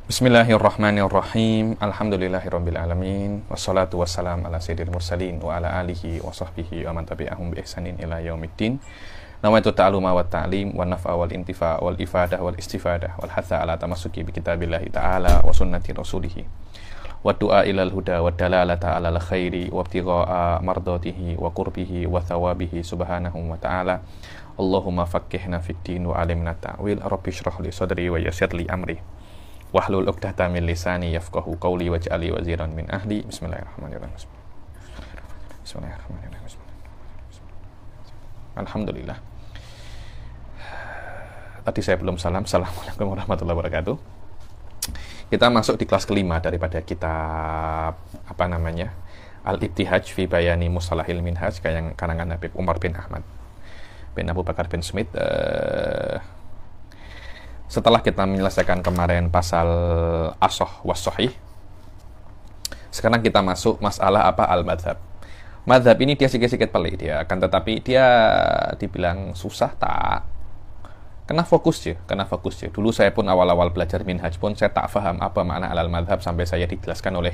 Bismillahirrahmanirrahim. Alhamdulillahirabbil alamin. Wassalatu wassalam ala sayyidil mursalin wa ala alihi wa sahbihi wa man tabi'ahum bi ihsanin ila yaumiddin. Nawaitu ta'aluma wa ta'lim wa naf'a wal intifa' wal ifadah wal istifadah wal hatha ala tamassuki bi kitabillahi ta'ala wa sunnati rasulih. Wa du'a ilal huda wa dalalata ala al khairi wa ibtigha'a mardatihi wa qurbihi wa thawabihi subhanahu wa ta'ala. Allahumma faqqihna fid din wa alimna ta'wil. Rabbi shrah li sadri wa yassir li amri. Wahlul 'uqdatam min lisani yafqahu qawli waj'alni waziran min ahli. Bismillahirrahmanirrahim. Bismillahirrahmanirrahim. Alhamdulillah. Tadi saya belum salam. Assalamualaikum warahmatullahi wabarakatuh. Kita masuk di kelas kelima daripada kitab Al-Ibtihaj fi Bayani Mustalahil Minhaj karangan Habib Umar bin Ahmad bin Abu Bakar bin Smith. Setelah kita menyelesaikan kemarin pasal asoh was-sohih, sekarang kita masuk masalah al-madhab. Madhab ini dia sedikit pelik dia, akan tetapi dia dibilang susah tak. Kena fokus ya. Dulu saya pun awal-awal belajar minhaj pun saya tak paham apa makna al-madhab sampai saya dijelaskan oleh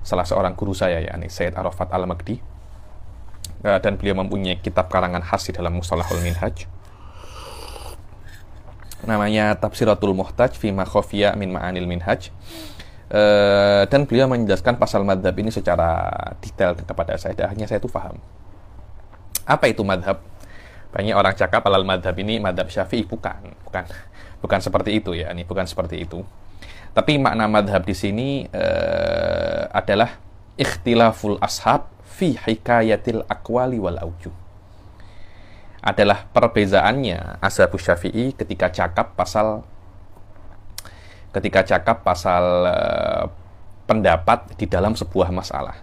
salah seorang guru saya, yakni Sayyid Arafat Al-Magdi, dan beliau mempunyai kitab karangan khas di dalam Mustalahul Minhaj. Namanya Tafsiratul Muhtaj fi ma khafiya min ma'anil minhaj. Dan beliau menjelaskan pasal madhab ini secara detail kepada saya, dan hanya saya itu paham. Apa itu madhab? Banyak orang cakap alal madhab ini madhab Syafi'i, bukan seperti itu ya, ini bukan seperti itu. Tapi makna madhab di sini adalah ikhtilaful ashab fi hikayatil aqwali wal aujuh. Adalah perbezaannya Ashabus Syafi'i ketika cakap pasal pendapat di dalam sebuah masalah.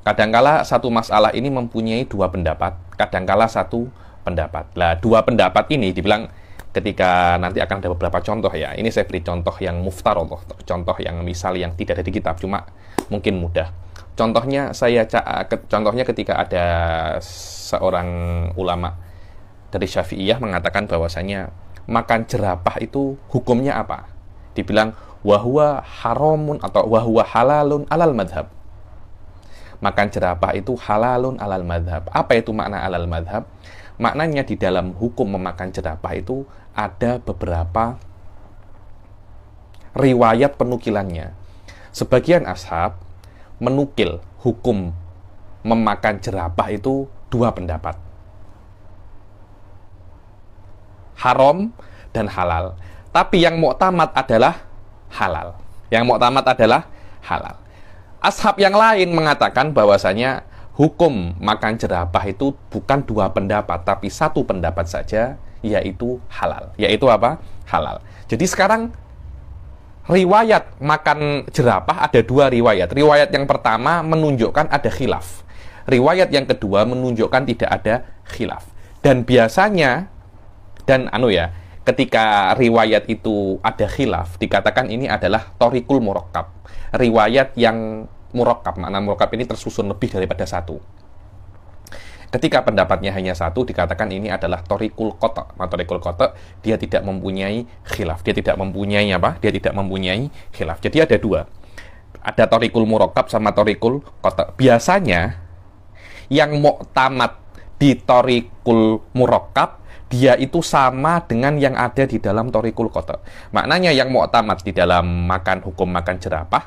Kadangkala satu masalah ini mempunyai dua pendapat, kadangkala satu pendapat. Lah, dua pendapat ini dibilang ketika nanti akan ada beberapa contoh ya. Ini saya beri contoh yang muftarodoh, contoh yang misal yang tidak ada di kitab, cuma mungkin mudah. Contohnya ketika ada seorang ulama dari Syafi'iyah mengatakan bahwasanya makan jerapah itu hukumnya apa? Dibilang wahwa haramun atau wahwa halalun alal madhab. Makan jerapah itu halalun alal madhab. Apa itu makna alal madhab? Maknanya di dalam hukum memakan jerapah itu ada beberapa riwayat penukilannya. Sebagian ashab menukil hukum memakan jerapah itu dua pendapat, haram dan halal. Tapi yang muktamad adalah halal. Ashab yang lain mengatakan bahwasanya hukum makan jerapah itu bukan dua pendapat, tapi satu pendapat saja, yaitu halal. Yaitu apa? Halal. Jadi sekarang riwayat makan jerapah ada dua riwayat. Riwayat yang pertama menunjukkan ada khilaf. Riwayat yang kedua menunjukkan tidak ada khilaf. Dan biasanya ketika riwayat itu ada khilaf, dikatakan ini adalah thoriqul murakkab. Riwayat yang murakkab, makna murakkab ini tersusun lebih daripada satu. Ketika pendapatnya hanya satu, dikatakan ini adalah thoriqul qata'. Thoriqul qata' dia tidak mempunyai khilaf. Dia tidak mempunyai khilaf. Jadi ada dua. Ada thoriqul murakkab sama thoriqul qata'. Biasanya yang muktamad di thoriqul murakkab dia itu sama dengan yang ada di dalam thoriqul qata'. Maknanya yang muktamad di dalam hukum makan jerapah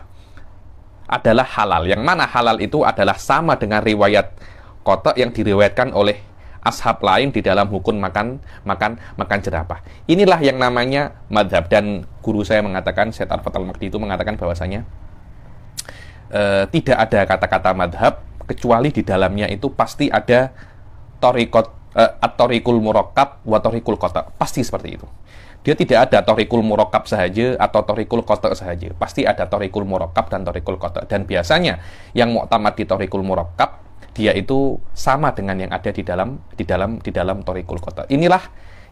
adalah halal. Yang mana halal itu adalah sama dengan riwayat qata' yang diriwayatkan oleh ashab lain di dalam hukum makan jerapah. Inilah yang namanya madhab. Dan guru saya mengatakan, Syed Arafat Al-Magdi itu mengatakan bahwasanya tidak ada kata-kata madhab kecuali di dalamnya itu pasti ada at-thoriqul murakkab wa thoriqul qata'. Pasti seperti itu. Dia tidak ada thoriqul murakkab sahaja atau thoriqul qata' sahaja. Pasti ada thoriqul murakkab dan thoriqul qata'. Dan biasanya yang muktamad di thoriqul murakkab dia itu sama dengan yang ada di dalam thoriqul qata'.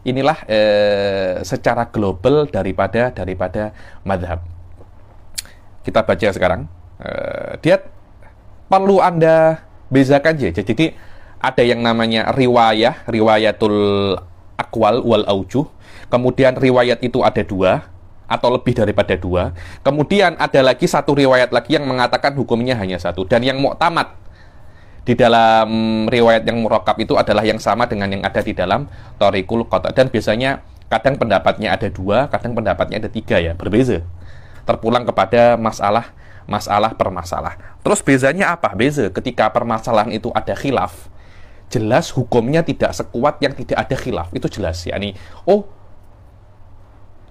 Inilah secara global daripada madhab. Kita baca sekarang. Dia perlu Anda bezakan aja. Jadi ada yang namanya riwayatul aqwal wal aujuh. Kemudian riwayat itu ada dua. atau lebih daripada 2. Kemudian ada lagi satu riwayat lagi yang mengatakan hukumnya hanya 1. Dan yang mu'tamad di dalam riwayat yang murakkab itu adalah yang sama dengan yang ada di dalam Thariqul Qata'. Dan biasanya kadang pendapatnya ada 2, kadang pendapatnya ada 3 ya, berbeza. Terpulang kepada masalah per masalah. Terus bezanya apa? Beza ketika permasalahan itu ada khilaf, jelas hukumnya tidak sekuat yang tidak ada khilaf. Itu jelas ya.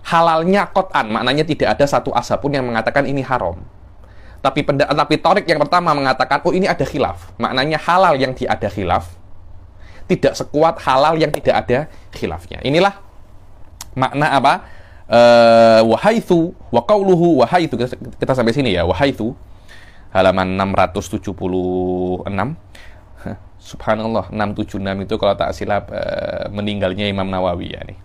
Halalnya qat'an, maknanya tidak ada satu ashab pun yang mengatakan ini haram. Tapi Thariq yang pertama mengatakan, ini ada khilaf. Maknanya halal yang ada khilaf tidak sekuat halal yang tidak ada khilafnya. Inilah makna apa? Wahaitsu wa qauluhu wahaitsu. Kita sampai sini ya. Wahaitsu halaman 676. Subhanallah, 676 itu kalau tak silap meninggalnya Imam Nawawi ya nih.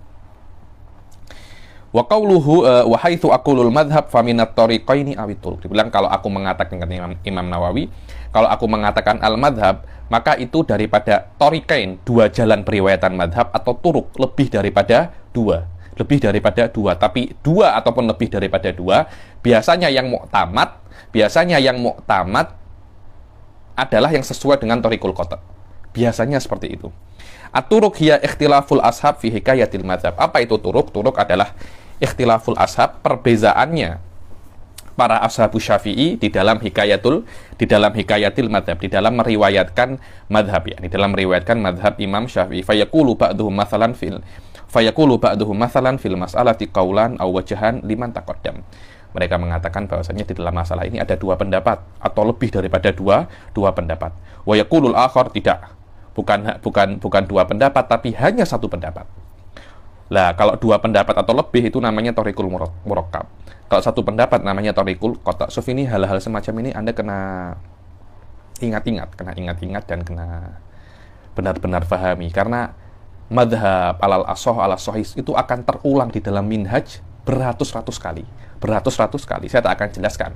Wa qauluhu wa haitsu aqulul madhhab fa minat tariqaini awit turuq. Dibilang kalau aku mengatakan Imam Nawawi, kalau aku mengatakan al-madhhab, maka itu daripada tariqain, 2 jalan periwayatan madhab, atau turuq, lebih daripada 2. Lebih daripada 2, tapi 2 ataupun lebih daripada 2, biasanya yang mu'tamad adalah yang sesuai dengan Thariqul Qata'. Biasanya seperti itu. At-turuq hiya ikhtilaful ashab fi hikayatil madhab. Apa itu turuq? Turuq adalah ikhtilaful ashab, perbezaannya para ashabu Syafi'i di dalam hikayatil madhab, di dalam meriwayatkan madhab ya, di dalam meriwayatkan madhab Imam Syafi'i. Fayaqulu ba'duhum mathalan fil mas'alati qaulan aw wajhan liman taqaddam. Mereka mengatakan bahwasanya di dalam masalah ini ada 2 pendapat atau lebih daripada 2 pendapat. Wa yaqulul akhar, tidak. Bukan 2 pendapat, tapi hanya 1 pendapat. Lah, kalau 2 pendapat atau lebih itu namanya Thariqul Murakkab. Kalau 1 pendapat namanya Thariqul Qata'. So, ini hal-hal semacam ini Anda kena ingat-ingat dan kena benar-benar pahami, karena madhab alal asoh ala sohis itu akan terulang di dalam minhaj beratus-ratus kali. Saya tak akan jelaskan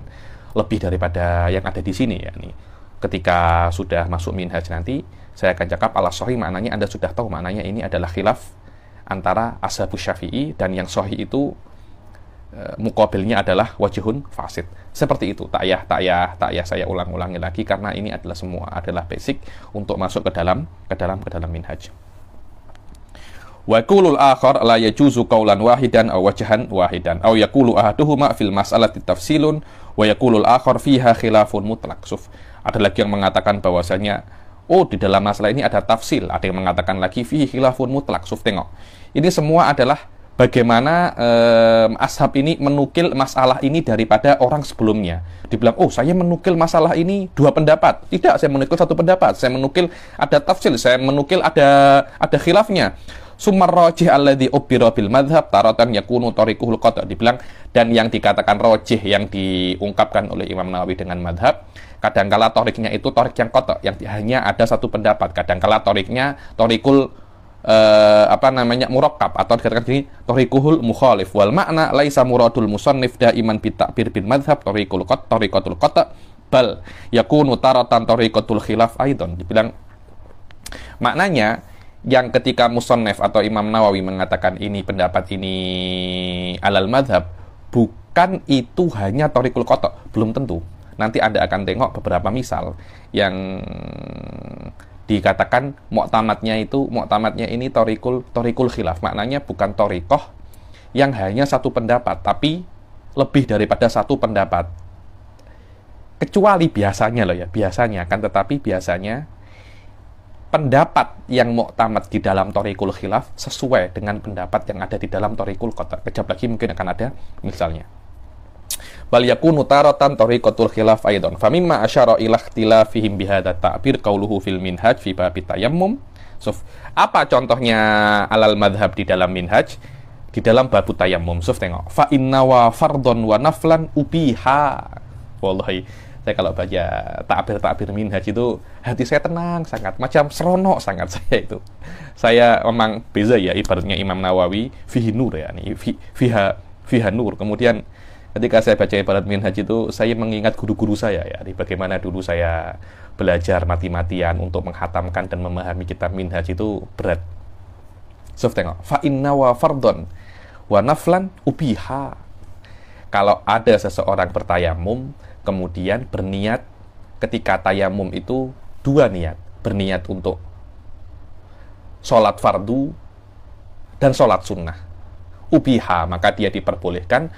lebih daripada yang ada di sini ya nih. Ketika sudah masuk minhaj nanti saya akan cakap ala sohi, maknanya Anda sudah tahu maknanya ini adalah khilaf antara ashabus Syafi'i, dan yang sohi itu muqabilnya adalah wajhun fasid. Seperti itu. Tak payah saya ulang-ulangi lagi, karena ini adalah semua adalah basic untuk masuk ke dalam minhaj. Wa yaqulul akhar la yajuzu qaulan wahidan aw wajhan wahidan aw yaqulu ahaduhuma fil mas'alati tafsilun wa yaqulul akhar fiha khilafun mutlaq. Ada lagi yang mengatakan bahwasanya di dalam masalah ini ada tafsil, ada yang mengatakan lagi fihi khilafun mutlaq. Tengok. Ini semua adalah bagaimana ashab ini menukil masalah ini daripada orang sebelumnya. Dibilang, saya menukil masalah ini 2 pendapat. Tidak, saya menukil 1 pendapat. Saya menukil ada tafsil, saya menukil ada khilafnya. Sumar rajih alladhi ubira bil madhab taratan yakunu tariquhul qata'. Dibilang, dan yang dikatakan rajih yang diungkapkan oleh Imam Nawawi dengan madhab, kadangkala toriknya itu torik yang qata', yang hanya ada 1 pendapat. Kadangkala toriknya tariqul murakkab, atau dikatakan sini tariquhul mukhalif. Wal makna laisa muradul musannif daiman bitakbir bil madhab tariqatul qata', bal yakunu taratan tariqatul khilaf aidan. Dibilang, maknanya yang ketika musannif atau Imam Nawawi mengatakan ini pendapat ini alal madhab, bukan itu hanya Thariqul Qata', belum tentu. Nanti Anda akan tengok beberapa misal yang dikatakan mu'tamadnya ini Thariqul khilaf. Maknanya bukan thariqah yang hanya 1 pendapat, tapi lebih daripada 1 pendapat. Kecuali biasanya tetapi biasanya pendapat yang mu'tamad di dalam Thariqul khilaf sesuai dengan pendapat yang ada di dalam Thariqul Qata'. Kejap lagi mungkin akan ada misalnya. Bal yakunu taratan Thariqatul khilaf aidan. Fa mimma asyara ila ikhtilafihim bihadza ta'bir qauluhu fil minhaj fi bab tayammum. Apa contohnya alal madhab di dalam minhaj? Di dalam bab tayammum. Tengok. Fa inna wa fardhon wa naflan ubiha. Wallahi, saya kalau baca takbir minhaj itu hati saya tenang sangat, macam seronok sangat saya itu. Saya memang beza ya, ibaratnya Imam Nawawi fihi nur ya, fiha nur. Kemudian ketika saya baca ibarat minhaj itu, saya mengingat guru-guru saya ya, bagaimana dulu saya belajar mati-matian untuk menghatamkan dan memahami kitab minhaj itu berat. Tengok, fa inna wa fardhon wa naflan ubiha. kalau ada seseorang bertayamum, kemudian berniat ketika tayamum itu dua niat, berniat untuk sholat fardu dan sholat sunnah. Ubiha, maka dia diperbolehkan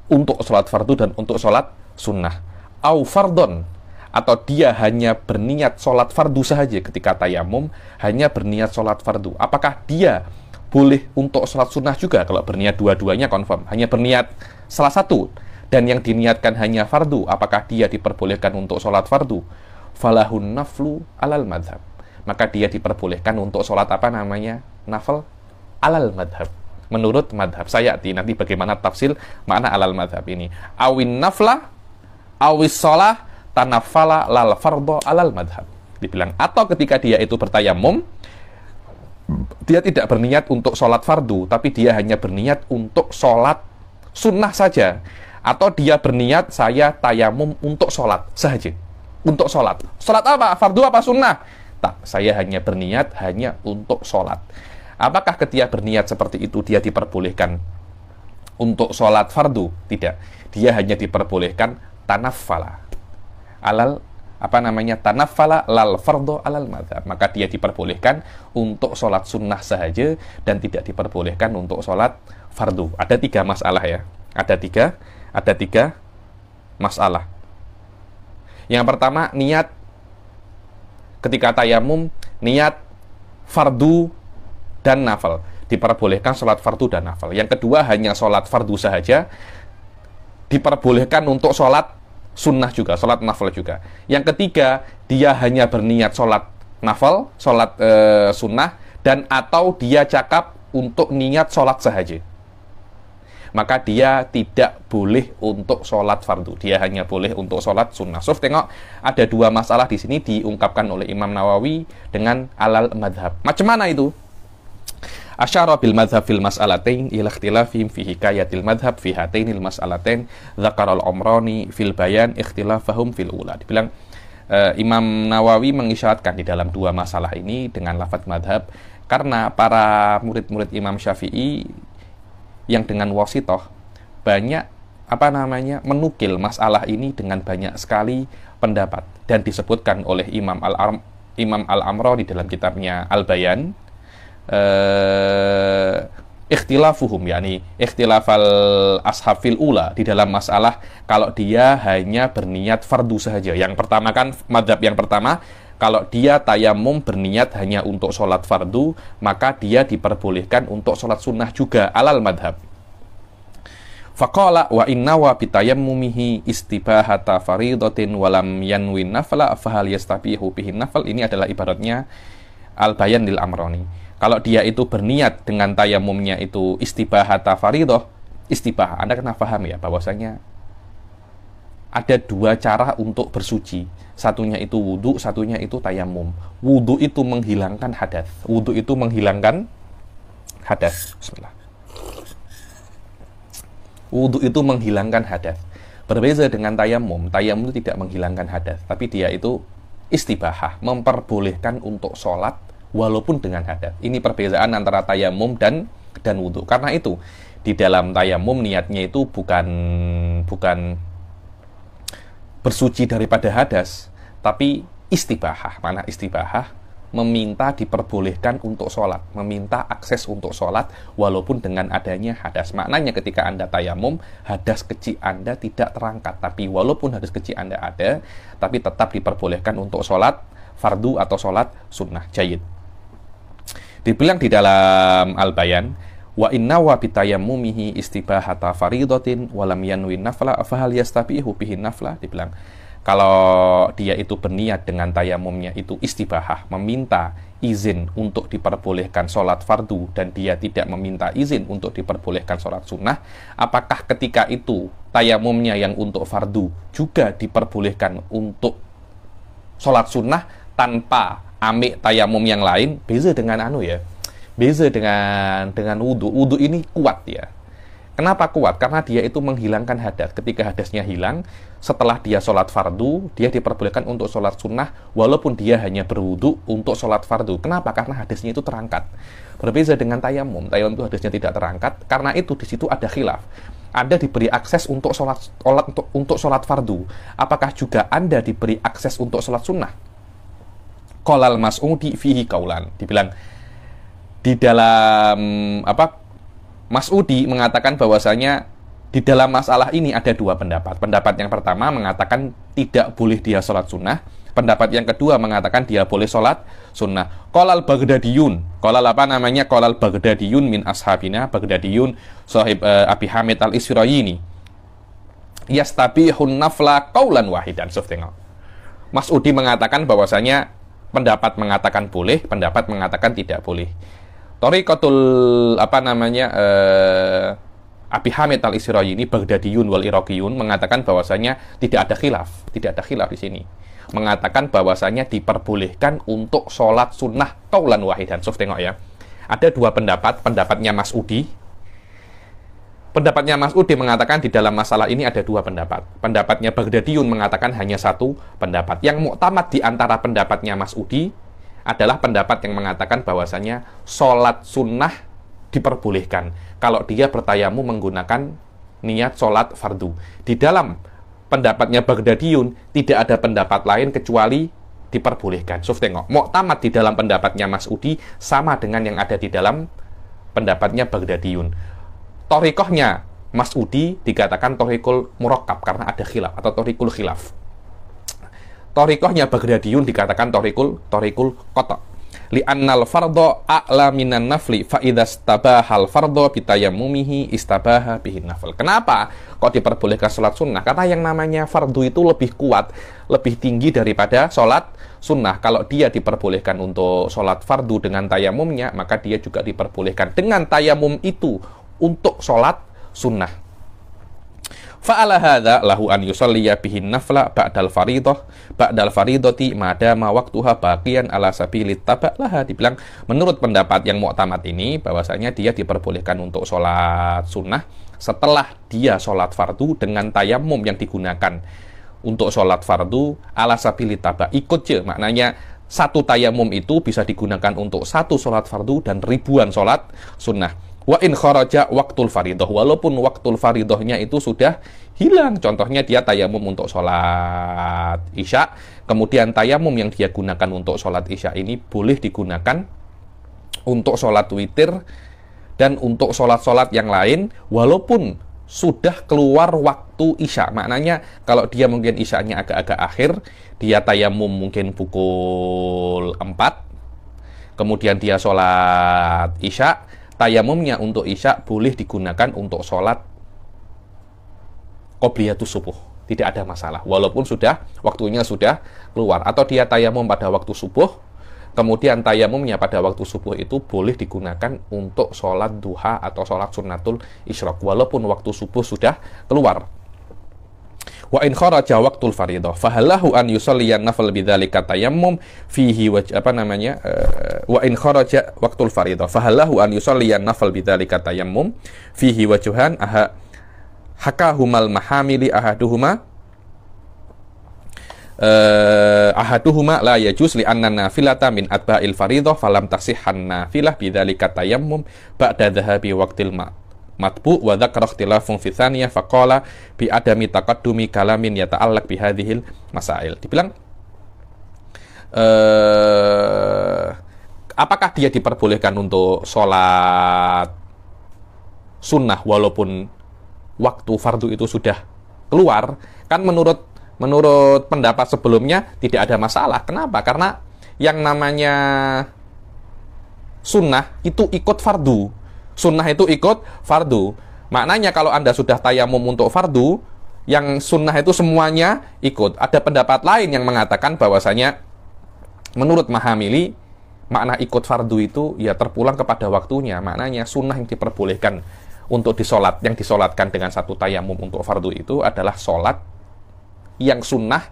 untuk sholat fardu dan untuk sholat sunnah. Au fardon, atau dia hanya berniat sholat fardu saja ketika tayamum, hanya berniat sholat fardu. Apakah dia boleh untuk sholat sunnah juga? Kalau berniat dua-duanya confirm, hanya berniat salah satu dan yang diniatkan hanya fardu, apakah dia diperbolehkan untuk sholat fardu? Falahun naflu alal madhab, maka dia diperbolehkan untuk sholat apa namanya? Nafal alal madhab, menurut madhab. Sayati nanti bagaimana tafsir makna alal madhab ini. Awin nafla awis sholah tanafala lal fardo alal madhab, dibilang atau ketika dia itu bertayamum, dia tidak berniat untuk sholat fardu, tapi dia hanya berniat untuk sholat sunnah saja. Atau dia berniat, saya tayamum untuk sholat saja. Untuk sholat. Sholat apa? Fardu apa sunnah? Tak, saya hanya berniat hanya untuk sholat. Apakah ketika berniat seperti itu, dia diperbolehkan untuk sholat fardu? Tidak. Dia hanya diperbolehkan tanafala. Tanafala lal fardo alal madhab, maka dia diperbolehkan untuk sholat sunnah sahaja dan tidak diperbolehkan untuk sholat fardu. Ada tiga masalah ya, ada tiga masalah. Yang pertama, niat ketika tayamum, niat fardu dan nafal, diperbolehkan sholat fardu dan nafal. Yang kedua, hanya sholat fardu sahaja, diperbolehkan untuk sholat sunnah juga, sholat nafal juga. Yang ketiga, dia hanya berniat sholat nafal, sholat sunnah, dan atau dia cakap untuk niat sholat sahaja, maka dia tidak boleh untuk sholat fardu. Dia hanya boleh untuk sholat sunnah. So, tengok, ada dua masalah di sini diungkapkan oleh Imam Nawawi dengan alal madhab. Macam mana itu? Asyara bil madhab fil mas'alatain ila ikhtilafihim fi hikayatil madhab fi hatainil mas'alatain dzakaral Umrani fil bayan ikhtilafahum fil ula. Dibilang Imam Nawawi mengisyaratkan di dalam dua masalah ini dengan lafaz madhab karena para murid-murid Imam Syafi'i yang dengan wasitoh banyak menukil masalah ini dengan banyak sekali pendapat, dan disebutkan oleh Imam Al-Amra di dalam kitabnya Al-Bayan ikhtilafuhum, yakni ikhtilafal ashafil ula, di dalam masalah kalau dia hanya berniat fardu saja. Yang pertama kan madhab yang pertama, kalau dia tayamum berniat hanya untuk sholat fardu, maka dia diperbolehkan untuk sholat sunnah juga alal madhab. Faqala wa inna wa bitayammumihi istibahata faridatin walam yanwin nafla fahal yastabihu bihin nafal. Ini adalah ibaratnya Al-Bayan lil Amrani. Kalau dia itu berniat dengan tayamumnya itu istibahata faridah, istibah, Anda kena paham ya bahwasanya ada dua cara untuk bersuci. Satunya itu wudhu, satunya itu tayamum. Wudhu itu menghilangkan hadas. Wudhu itu menghilangkan hadas. Bismillah. Wudhu itu menghilangkan hadas. Berbeda dengan tayamum. Tayamum itu tidak menghilangkan hadas, tapi dia itu istibahah, memperbolehkan untuk sholat walaupun dengan hadas. Ini perbedaan antara tayamum dan wudhu. Karena itu di dalam tayamum niatnya itu bukan bersuci daripada hadas, tapi istibahah. Mana istibahah? Meminta diperbolehkan untuk sholat, meminta akses untuk sholat walaupun dengan adanya hadas. Maknanya ketika Anda tayamum, hadas kecil Anda tidak terangkat, tapi walaupun hadas kecil Anda ada, tapi tetap diperbolehkan untuk sholat fardu atau sholat sunnah. Jayyid. Dibilang di dalam Al-Bayan, wa inna wa bitayammumihi istibahata faridatin walam yanwin nafla fahal yastabihu bihin nafla. Dibilang kalau dia itu berniat dengan tayamumnya itu istibahah, meminta izin untuk diperbolehkan sholat fardu, dan dia tidak meminta izin untuk diperbolehkan sholat sunnah, apakah ketika itu tayamumnya yang untuk fardu juga diperbolehkan untuk sholat sunnah tanpa ambil tayamum yang lain? Beza dengan beza dengan wudhu. Wudhu ini kuat ya. Kenapa kuat? Karena dia itu menghilangkan hadas. Ketika hadasnya hilang, setelah dia sholat fardu, dia diperbolehkan untuk sholat sunnah walaupun dia hanya berwudhu untuk sholat fardu. Kenapa? Karena hadasnya itu terangkat. Berbeza dengan tayamum. Tayamum itu hadisnya tidak terangkat, karena itu di situ ada khilaf. Anda diberi akses untuk sholat fardu. Apakah juga Anda diberi akses untuk sholat sunnah? Qolal Mas'udi fihi kaulan. Dibilang di dalam Mas'udi mengatakan bahwasanya di dalam masalah ini ada dua pendapat. Pendapat yang pertama mengatakan tidak boleh dia sholat sunnah. Pendapat yang kedua mengatakan dia boleh sholat sunnah. Qolal Baghdadiyun. Qolal Qolal Baghdadiyun min ashabina. Baghdadiyun sahib Abi Hamid al-Isfirayini. Yastabihun nafla qaulan wahidan. Mas'udi mengatakan bahwasanya pendapat mengatakan boleh, pendapat mengatakan tidak boleh. Thariqatul Abi Hamid al-Isfirayini, Baghdadiyun wal Iraqiyun mengatakan bahwasanya tidak ada khilaf di sini. Mengatakan bahwasanya diperbolehkan untuk sholat sunnah qaulan wahidan. Tengok ya. Ada dua pendapat, pendapatnya Mas'udi. Pendapatnya Mas'udi mengatakan di dalam masalah ini ada dua pendapat. Pendapatnya Baghdadiyun mengatakan hanya satu pendapat. Yang muktamad di antara pendapatnya Mas'udi adalah pendapat yang mengatakan bahwasanya sholat sunnah diperbolehkan kalau dia bertayamu menggunakan niat sholat fardu. Di dalam pendapatnya Baghdadiyun tidak ada pendapat lain kecuali diperbolehkan. Tengok, muktamad di dalam pendapatnya Mas'udi sama dengan yang ada di dalam pendapatnya Baghdadiyun. Thariqahnya Mas'udi dikatakan thariqul murakkab karena ada khilaf atau thariqul khilaf. Thariqahnya Baghdadiyun dikatakan thariqul qata'. Li'annal fardho a'la minan nafli fa idza istabahal fardho bitayammumihi istabaha bihin nafl. Kenapa kok diperbolehkan sholat sunnah? Karena yang namanya fardu itu lebih kuat, lebih tinggi daripada sholat sunnah. Kalau dia diperbolehkan untuk sholat fardu dengan tayamumnya, maka dia juga diperbolehkan dengan tayamum itu untuk sholat sunnah. Fa'ala hadza lahu an yusalliya bihin nafla ba'dal faridati madama waqtuha baqiyan ala sabilit taba' laha. Dibilang menurut pendapat yang muktamad ini bahwasanya dia diperbolehkan untuk sholat sunnah setelah dia sholat fardu dengan tayamum yang digunakan untuk sholat fardu ala sabilit taba'. Ikut je, maknanya satu tayamum itu bisa digunakan untuk satu sholat fardu dan ribuan sholat sunnah. Wa in kharaja waktul faridoh, walaupun waktul faridohnya itu sudah hilang. Contohnya dia tayamum untuk sholat isya, kemudian tayamum yang dia gunakan untuk sholat isya ini boleh digunakan untuk sholat witir dan untuk sholat-sholat yang lain walaupun sudah keluar waktu isya. Maknanya kalau dia mungkin isyanya agak-agak akhir, dia tayamum mungkin pukul 4, kemudian dia sholat isya, tayamumnya untuk isya boleh digunakan untuk sholat qobliyatus subuh. Tidak ada masalah. Walaupun waktunya sudah keluar. Atau dia tayamum pada waktu subuh, kemudian tayamumnya pada waktu subuh itu boleh digunakan untuk sholat duha atau sholat sunnatul isyraq. Walaupun waktu subuh sudah keluar. Wa in kharaja waqtul faridah fahallahu an yusalliyan nafl bidzalika tayammum fihi wa in kharaja waqtul faridah fahallahu an yusalliyan nafl bidzalika tayammum fihi wajhan hakahumal mahamili ahaduhuma la yajuz li anna nafilata min atba'il faridah falam tasihhan nafilah bidzalika tayammum ba'da dhahabi waqtil matbu wa dzakara ikhtilafun fi tsaniyah faqala bi adami taqaddumi kalamin yata'allaq bi hadhil masail. Dibilang apakah dia diperbolehkan untuk sholat sunnah walaupun waktu fardu itu sudah keluar? Kan menurut pendapat sebelumnya tidak ada masalah. Kenapa? Karena yang namanya sunnah itu ikut fardu. Sunnah itu ikut fardu. Maknanya kalau Anda sudah tayamum untuk fardu, yang sunnah itu semuanya ikut. Ada pendapat lain yang mengatakan bahwasanya menurut Mahamili, makna ikut fardu itu ya terpulang kepada waktunya. Maknanya sunnah yang diperbolehkan untuk yang disolatkan dengan satu tayamum untuk fardu itu adalah sholat yang sunnah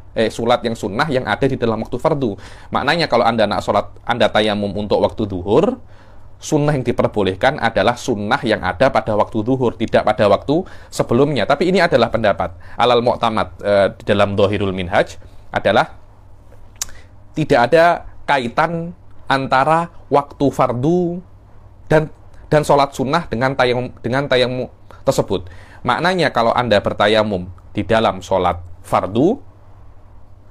yang ada di dalam waktu fardu. Maknanya kalau Anda nak sholat, Anda tayamum untuk waktu duhur, sunnah yang diperbolehkan adalah sunnah yang ada pada waktu zuhur, tidak pada waktu sebelumnya. Tapi ini adalah pendapat alal mu'tamad di dalam Dhahirul Minhaj adalah tidak ada kaitan antara waktu fardu dan sholat sunnah dengan tayamum tersebut. Maknanya kalau Anda bertayamum di dalam sholat fardu,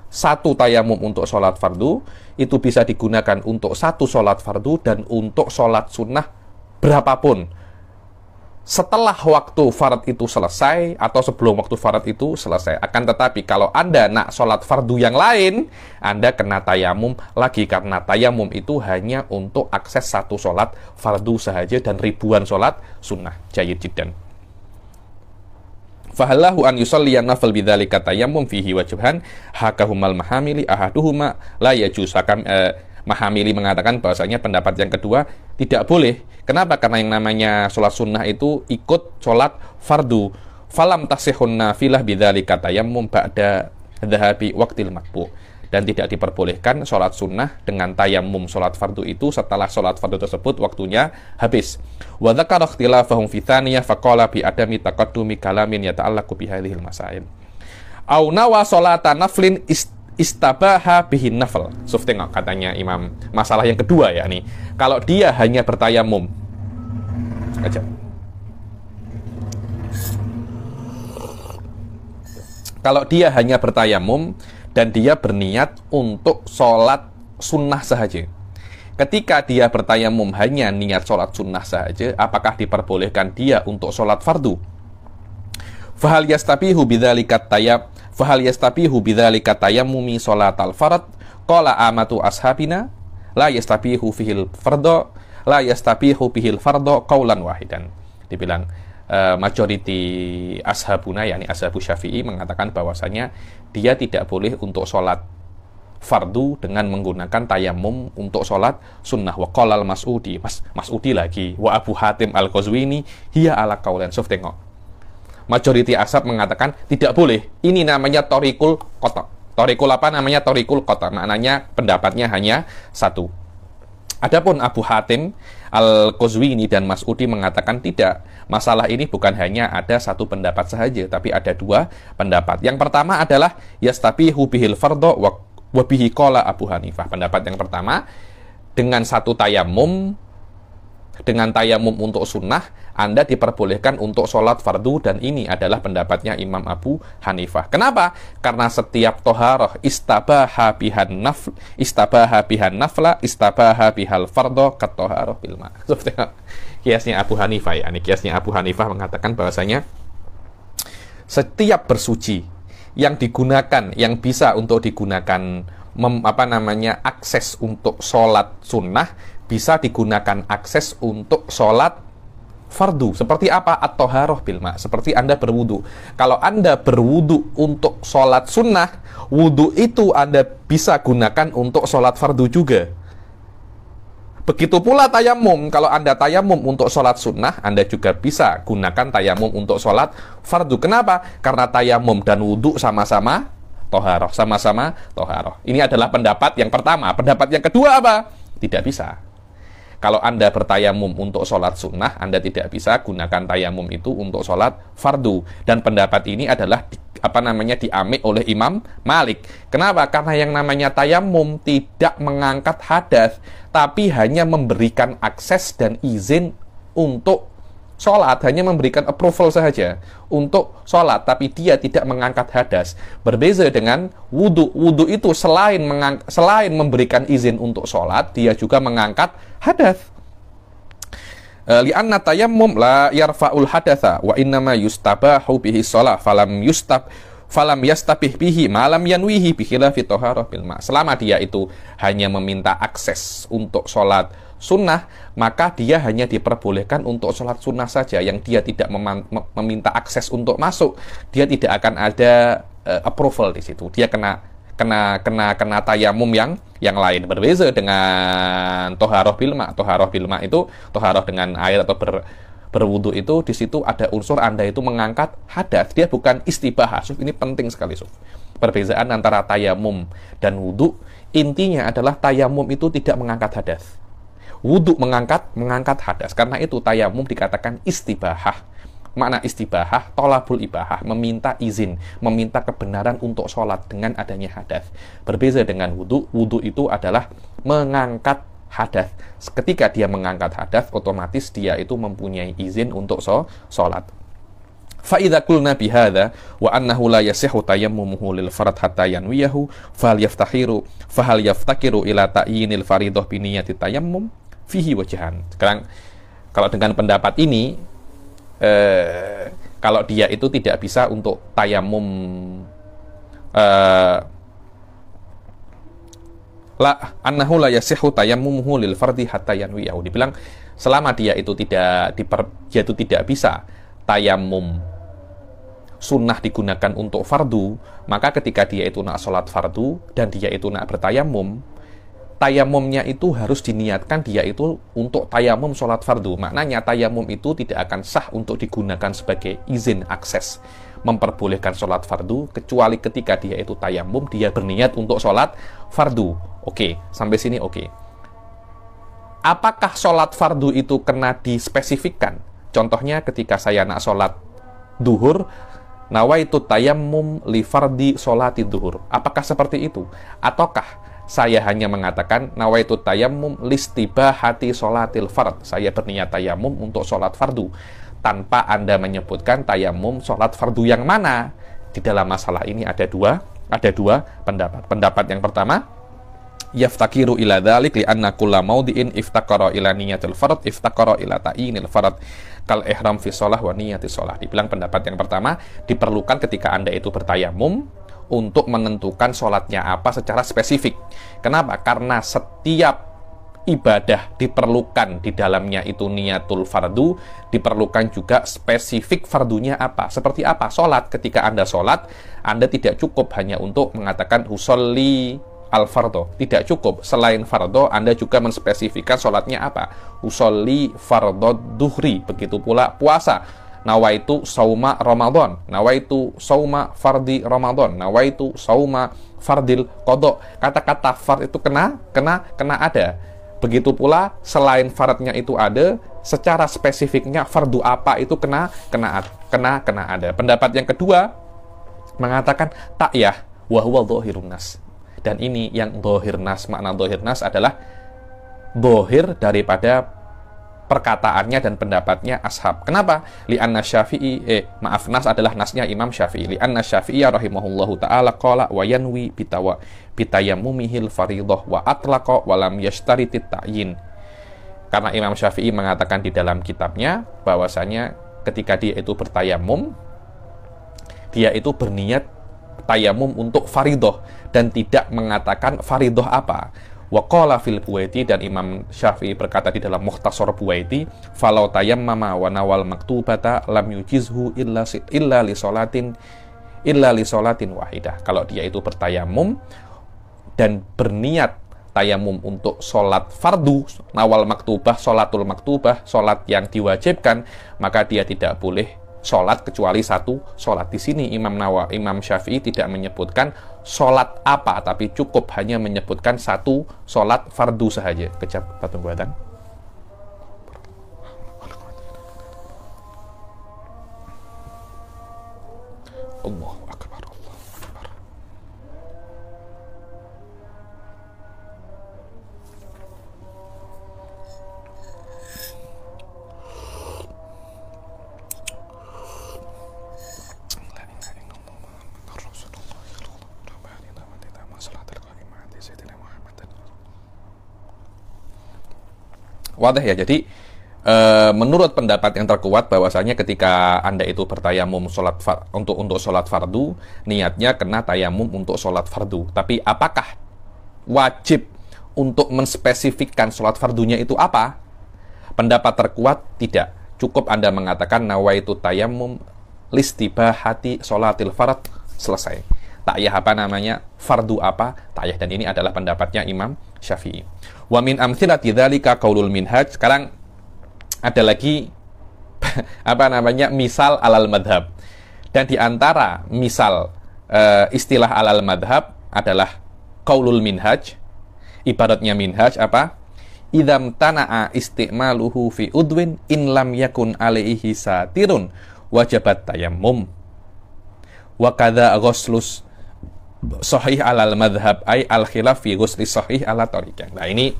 satu tayamum untuk sholat fardu, itu bisa digunakan untuk satu sholat fardu dan untuk sholat sunnah berapapun. Setelah waktu farad itu selesai atau sebelum waktu farad itu selesai. Akan tetapi kalau Anda nak sholat fardu yang lain, Anda kena tayamum lagi, karena tayamum itu hanya untuk akses satu sholat fardu sahaja dan ribuan sholat sunnah. Jayyid jiddan. Fahallahu an yusalliyan nafal bidzalika tayammum fihi wajhan hakahumal mahamili ahaduhuma la yajuz. Mahamili mengatakan bahwasanya pendapat yang kedua tidak boleh. Kenapa? Karena yang namanya sholat sunnah itu ikut sholat fardu. Falam tasihun nafilah bidzalika tayammum ba'da dhahabi waqtil matbu. Dan tidak diperbolehkan sholat sunnah dengan tayamum sholat fardu itu setelah sholat fardu tersebut waktunya habis. Wa dzakara ikhtilafahum fi tsaniyah faqala bi adami taqaddumi kalamin yata'allaqu bi hadhil masail. Au nawa sholata naflin istabaha bihin nafal. Tengok katanya Imam, masalah yang kedua ya nih. Kalau dia hanya bertayamum aja. Kalau dia hanya bertayamum dan dia berniat untuk sholat sunnah sahaja. Ketika dia bertayamum hanya niat sholat sunnah sahaja, apakah diperbolehkan dia untuk sholat fardu? Fahal yastabihu bidzalika tayammumi sholatal farad qala amatu ashabina la yastabihu fihil fardo la yastabihu bihil fardo qaulan wahidan. Dibilang majority ashabuna, yakni ashabu Syafi'i, mengatakan bahwasanya dia tidak boleh untuk sholat fardu dengan menggunakan tayamum untuk sholat sunnah. Wa qala al-Mas'udi, Mas'udi lagi, wa Abu Hatim al-Qazwini hiya ala qaulan. Tengok, majority ashab mengatakan tidak boleh. Ini namanya torikul qata. Torikul apa namanya? Torikul qata. Maknanya pendapatnya hanya satu. Adapun Abu Hatim al-Qazwini dan Mas'udi mengatakan tidak. Masalah ini bukan hanya ada satu pendapat sahaja, tapi ada dua pendapat. Yang pertama adalah yastabihu bihil fardhu wa bihi qala Abu Hanifah. Pendapat yang pertama, dengan satu tayamum, dengan tayamum untuk sunnah, Anda diperbolehkan untuk sholat fardu, dan ini adalah pendapatnya Imam Abu Hanifah. Kenapa? Karena setiap toharoh istabaha bihan nafla istabaha bihal fardo katoharoh bilma. Kiasnya Abu Hanifah ya. Ini kiasnya Abu Hanifah mengatakan bahwasanya setiap bersuci yang digunakan, yang bisa untuk digunakan akses untuk sholat sunnah, bisa digunakan akses untuk sholat fardu. Seperti apa? At-toharoh bilma. Seperti Anda berwudu. Kalau Anda berwudu untuk sholat sunnah, wudu itu Anda bisa gunakan untuk sholat fardu juga. Begitu pula tayamum. Kalau Anda tayamum untuk sholat sunnah, Anda juga bisa gunakan tayamum untuk sholat fardu. Kenapa? Karena tayamum dan wudu sama-sama toharoh. Sama-sama toharoh. Ini adalah pendapat yang pertama. Pendapat yang kedua apa? Tidak bisa. Kalau Anda bertayamum untuk sholat sunnah, Anda tidak bisa gunakan tayamum itu untuk sholat fardu. Dan pendapat ini adalah diambil oleh Imam Malik. Kenapa? Karena yang namanya tayamum tidak mengangkat hadas, tapi hanya memberikan akses dan izin untuk sholat, hanya memberikan approval saja untuk sholat, tapi dia tidak mengangkat hadas. Berbeza dengan wudu. Wudu itu selain memberikan izin untuk sholat, dia juga mengangkat hadas. Li'anna tayammum la yarfa'ul hadatsa wa innama yustabahu bihi shalah falam yastabih bihi malam yanwihi bi khilafi taharah bil ma. Selama dia itu hanya meminta akses untuk sholat sunnah, maka dia hanya diperbolehkan untuk sholat sunnah saja, yang dia tidak meminta akses untuk masuk. Dia tidak akan ada approval di situ. Dia kena tayamum yang lain. Berbeza dengan toharoh bilma. Toharoh bilma itu toharoh dengan air atau berwudu itu, di situ ada unsur Anda itu mengangkat hadas. Dia bukan istibahah. Ini penting sekali. Perbezaan antara tayamum dan wudu, intinya adalah tayamum itu tidak mengangkat hadas. Wudu mengangkat hadas. Karena itu tayamum dikatakan istibahah. Makna istibahah, tolabul ibahah, meminta izin, meminta kebenaran untuk sholat dengan adanya hadas. Berbeza dengan wudu. Wudu itu adalah mengangkat hadas. Ketika dia mengangkat hadas, otomatis dia itu mempunyai izin untuk sholat. Fa'idha qulna bihadha wa annahu la yasihu tayammumuhu lil farad hatta yanwiyahu fahal yaftakiru ila ta'yinil faridah bi niyyati tayammum fihi wajhan. Sekarang kalau dengan pendapat ini kalau dia itu tidak bisa untuk tayamum annahu la yasihu tayammumuhu lil fardi hatta yanwiyahu. Dibilang selama dia itu tidak bisa tayamum sunnah digunakan untuk fardu, maka ketika dia itu nak sholat fardu dan dia itu nak bertayamum, tayamumnya itu harus diniatkan dia itu untuk tayamum sholat fardu. Maknanya tayamum itu tidak akan sah untuk digunakan sebagai izin akses memperbolehkan sholat fardu, kecuali ketika dia itu tayamum, dia berniat untuk sholat fardu. Oke, sampai sini oke. Apakah sholat fardu itu kena dispesifikkan? Contohnya ketika saya nak sholat duhur, nawaitu tayammum li fardi sholati duhur. Apakah seperti itu? Ataukah saya hanya mengatakan nawaitu tayammum listibahati sholatil fard. Saya berniat tayamum untuk sholat fardu, tanpa Anda menyebutkan tayamum sholat fardu yang mana. Di dalam masalah ini ada dua pendapat. Pendapat yang pertama, yaftakiru ila dzalik li anna kulla mawdi'in iftakara ila niyatil fard iftakara ila ta'yinil fard kal ihram fi shalah wa niyati shalah. Dibilang pendapat yang pertama, diperlukan ketika Anda itu bertayamum untuk menentukan sholatnya apa secara spesifik. Kenapa? Karena setiap ibadah diperlukan di dalamnya itu niyatul fardu, diperlukan juga spesifik fardunya apa. Seperti apa? Sholat. Ketika Anda sholat, Anda tidak cukup hanya untuk mengatakan usolli al-fardo. Tidak cukup. Selain fardo, Anda juga menspesifikkan sholatnya apa. Usolli fardo duhri. Begitu pula puasa. Nawaitu sauma Ramadan, nawaitu sauma fardi Ramadan, nawaitu sauma fardil qadha. Kata-kata fard itu kena ada. Begitu pula selain faradnya itu ada, secara spesifiknya fardu apa itu kena ada. Pendapat yang kedua mengatakan ta'yah wa huwa dhahirun nas. Dan ini yang dhahir nas, makna dhahir nas adalah dhahir daripada perkataannya dan pendapatnya ashab. Kenapa? Li'anna Syafi'i, nas adalah nasnya Imam Syafi'i. Li'anna Syafi'i rahimahullahu ta'ala qala wa yanwi bitayammumihil faridah wa atlaqa wa lam yashtaritit ta'yin. Karena Imam Syafi'i mengatakan di dalam kitabnya bahwasanya ketika dia itu bertayamum, dia itu berniat tayamum untuk faridah dan tidak mengatakan faridah apa. Wa qala fil Buwaiti, dan Imam Syafi'i berkata di dalam Mukhtasar Buwaiti, falau tayammama wa nawal maktubata lam yujizhu illa li sholatin wahidah. Kalau dia itu bertayamum dan berniat tayamum untuk sholat fardu, nawal maktubah, sholatul maktubah, sholat yang diwajibkan, maka dia tidak boleh sholat kecuali satu sholat. Di sini Imam Syafi'i tidak menyebutkan sholat apa, tapi cukup hanya menyebutkan satu sholat fardu sahaja. Kejap, batu buatan. Allahu Akbar, Allahu Akbar. Wadah ya, jadi menurut pendapat yang terkuat bahwasanya ketika Anda itu bertayamum untuk sholat fardu, niatnya kena tayamum untuk sholat fardu. Tapi apakah wajib untuk menspesifikkan sholat fardunya itu apa? Pendapat terkuat tidak. Cukup Anda mengatakan nawaitu tayamum listibahati sholatil farad, selesai. Ta'yah apa namanya? Fardu apa? Ta'yah. Dan ini adalah pendapatnya Imam Syafi'i. Wa min amthilati dzalika qaulul minhaj. Sekarang ada lagi misal alal madhab. Dan di antara misal istilah alal madhab adalah qaulul minhaj. Ibaratnya minhaj apa? Idzam tana'a isti'maluhu fi udwin in lam yakun alaihi satirun wajabat tayammum. Wa kadza ghuslus sahih alal madhab ay al khilaf fi ghusli sahih ala tariqah. Nah, ini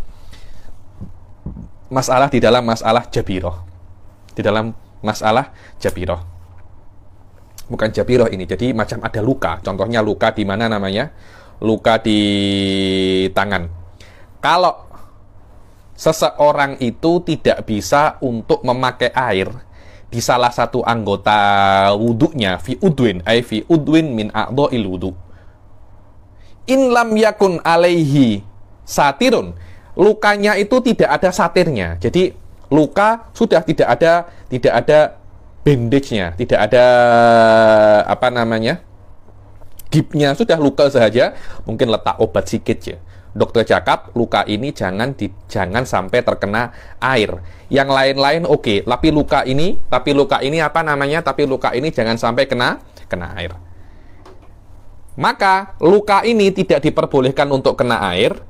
masalah di dalam masalah jabiroh. Di dalam masalah jabiroh. Bukan jabiroh ini. Jadi macam ada luka. Contohnya luka di mana namanya? Luka di tangan. Kalau seseorang itu tidak bisa untuk memakai air di salah satu anggota wudhunya, fi udwin, ay fi udwin min a'dha'il wudhu. In lam yakun alaihi satirun, lukanya itu tidak ada satirnya. Jadi luka sudah tidak ada bandage-nya, tidak ada apa namanya? Gipnya, sudah luka saja, mungkin letak obat sikit ya. Dokter cakap luka ini jangan sampai terkena air. Yang lain-lain oke, tapi luka ini apa namanya? Tapi luka ini jangan sampai kena air. Maka luka ini tidak diperbolehkan untuk kena air.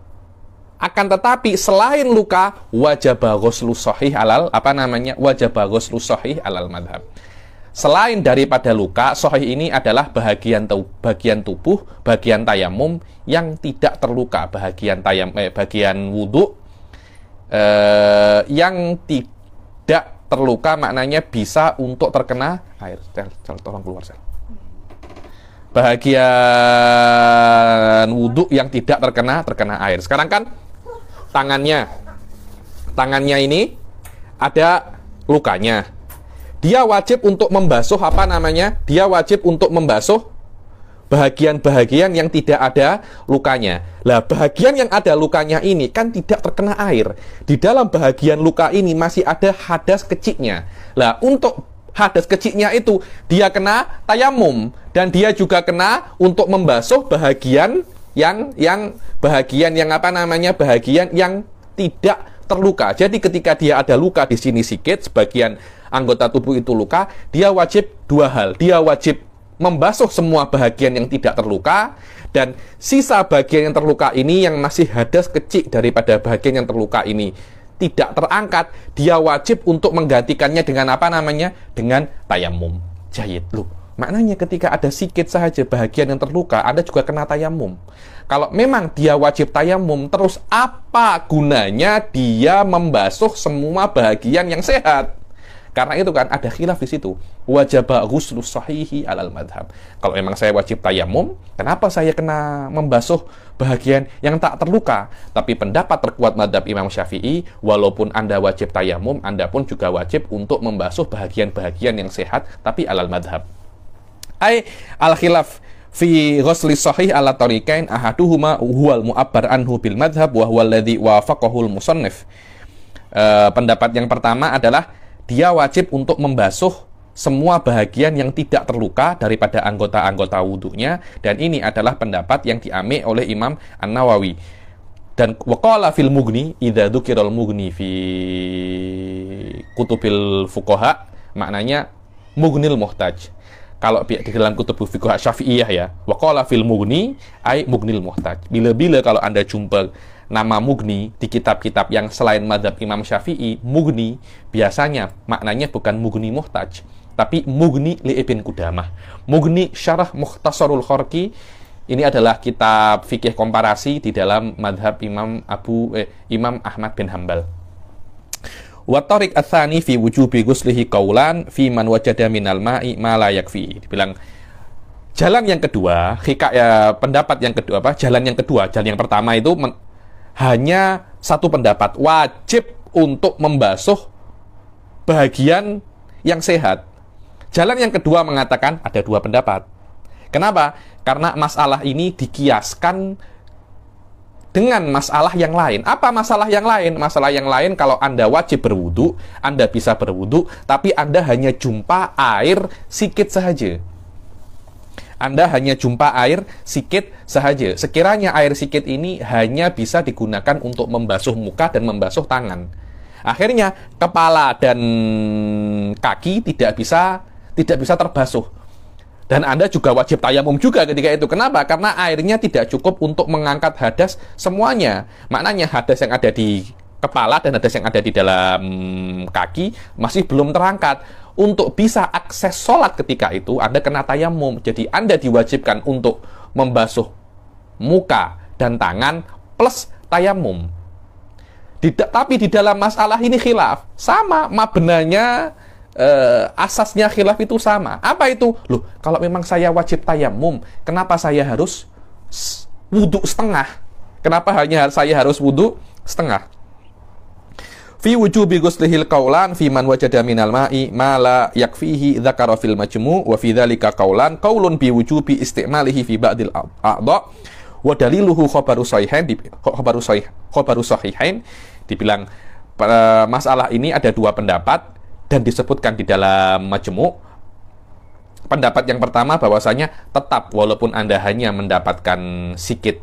Akan tetapi selain luka wajib ghuslu shahih alal madhab. Selain daripada luka, sahih ini adalah bagian tubuh, bagian tayamum yang tidak terluka, bagian wudhu yang tidak terluka, maknanya bisa untuk terkena air. Tolong keluar, Sel. Bagian wudhu yang tidak terkena air. Sekarang kan tangannya ini ada lukanya. Dia wajib untuk membasuh Dia wajib untuk membasuh bahagian-bahagian yang tidak ada lukanya. Lah, bahagian yang ada lukanya ini kan tidak terkena air. Di dalam bahagian luka ini masih ada hadas kecilnya. Lah, untuk hadas kecilnya itu dia kena tayamum dan dia juga kena untuk membasuh bahagian yang tidak terluka. Jadi ketika dia ada luka di sini sedikit, sebagian anggota tubuh itu luka, dia wajib dua hal. Dia wajib membasuh semua bahagian yang tidak terluka, dan sisa bagian yang terluka ini yang masih hadas kecil daripada bagian yang terluka ini tidak terangkat, dia wajib untuk menggantikannya dengan dengan tayamum. Jahit. Loh, maknanya ketika ada sikit saja bahagian yang terluka, Anda juga kena tayamum. Kalau memang dia wajib tayamum, terus apa gunanya dia membasuh semua bahagian yang sehat? Karena itu kan ada khilaf di situ. Wajib ghuslu shahihi alal madhab. Kalau memang saya wajib tayamum, kenapa saya kena membasuh bahagian yang tak terluka? Tapi pendapat terkuat madhab Imam Syafi'i, walaupun Anda wajib tayamum, Anda pun juga wajib untuk membasuh bahagian-bahagian yang sehat, tapi alal madhab. Al-khilaf fi ghusli sahih ala tariqain ahaduhuma huwal mu'abbar anhu bil madhab wa huwa alladhi wafaqahul musannif. Pendapat yang pertama adalah dia wajib untuk membasuh semua bahagian yang tidak terluka daripada anggota-anggota wudhunya, dan ini adalah pendapat yang diambil oleh Imam An-Nawawi. Dan waqala fil mughni idza dzukiral mughni fi kutubil fuqaha, maknanya mughnil muhtaj. Kalau di dalam kutub fuqaha Syafi'iyah ya, waqala fil mughni ay mughnil muhtaj. Bila-bila kalau Anda jumpa nama Mughni di kitab-kitab yang selain mazhab Imam Syafi'i, Mughni biasanya maknanya bukan Mughni Muhtaj, tapi Mughni li Ibn Qudamah. Mughni Syarah Mukhtasarul Kharqi ini adalah kitab fikih komparasi di dalam mazhab Imam Ahmad bin Hanbal. Wa tariq ats-tsani fi wujubi ghuslihi qaulan fi man wajada minal ma'i ma la yakfi. Dibilang jalan yang kedua, pendapat yang kedua jalan yang pertama itu hanya satu pendapat, wajib untuk membasuh bahagian yang sehat. Jalan yang kedua mengatakan ada dua pendapat. Kenapa? Karena masalah ini dikiaskan dengan masalah yang lain. Apa masalah yang lain? Masalah yang lain kalau Anda wajib berwudu, Anda bisa berwudu, tapi Anda hanya jumpa air sikit saja. Anda hanya jumpa air sikit sahaja. Sekiranya air sikit ini hanya bisa digunakan untuk membasuh muka dan membasuh tangan. Akhirnya kepala dan kaki tidak bisa terbasuh. Dan Anda juga wajib tayamum juga ketika itu. Kenapa? Karena airnya tidak cukup untuk mengangkat hadas semuanya. Maknanya hadas yang ada di kepala dan hadas yang ada di dalam kaki masih belum terangkat. Untuk bisa akses sholat ketika itu, Anda kena tayamum. Jadi Anda diwajibkan untuk membasuh muka dan tangan plus tayamum. Tapi di dalam masalah ini khilaf. Sama, benarnya asasnya khilaf itu sama. Apa itu? Loh, kalau memang saya wajib tayamum, kenapa saya harus wudhu setengah? Kenapa saya harus wudhu setengah? Fi wujubi ghuslihil qaulan fi man wajada minal ma'i ma la yakfihi dzakara fil majmu' wa fi dzalika qaulan qaulun bi wujubi istimalihi fi ba'dil a'dha wa daliluhu khabaru sahihain. Dibilang masalah ini ada dua pendapat dan disebutkan di dalam majmu'. Pendapat yang pertama bahwasanya tetap walaupun Anda hanya mendapatkan sikit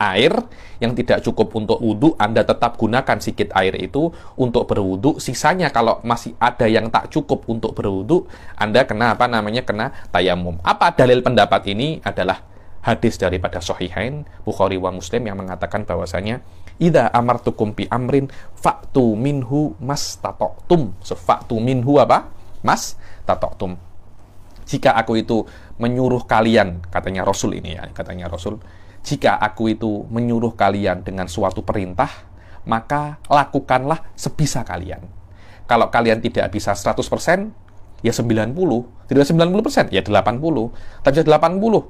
air yang tidak cukup untuk wudhu, Anda tetap gunakan sikit air itu untuk berwudhu. Sisanya kalau masih ada yang tak cukup untuk berwudhu, Anda kena kena tayamum. Apa dalil pendapat ini? Adalah hadis daripada Sahihain Bukhari wa Muslim yang mengatakan bahwasanya idza amartukum bi amrin fa'tu minhu mastata'tum. Fa'tu minhu apa? Mastata'tum. Jika aku itu menyuruh kalian, katanya Rasul ini ya, katanya Rasul, jika aku itu menyuruh kalian dengan suatu perintah, maka lakukanlah sebisa kalian. Kalau kalian tidak bisa 100%, ya 90. Tidak 90%, ya 80. Tapi 80,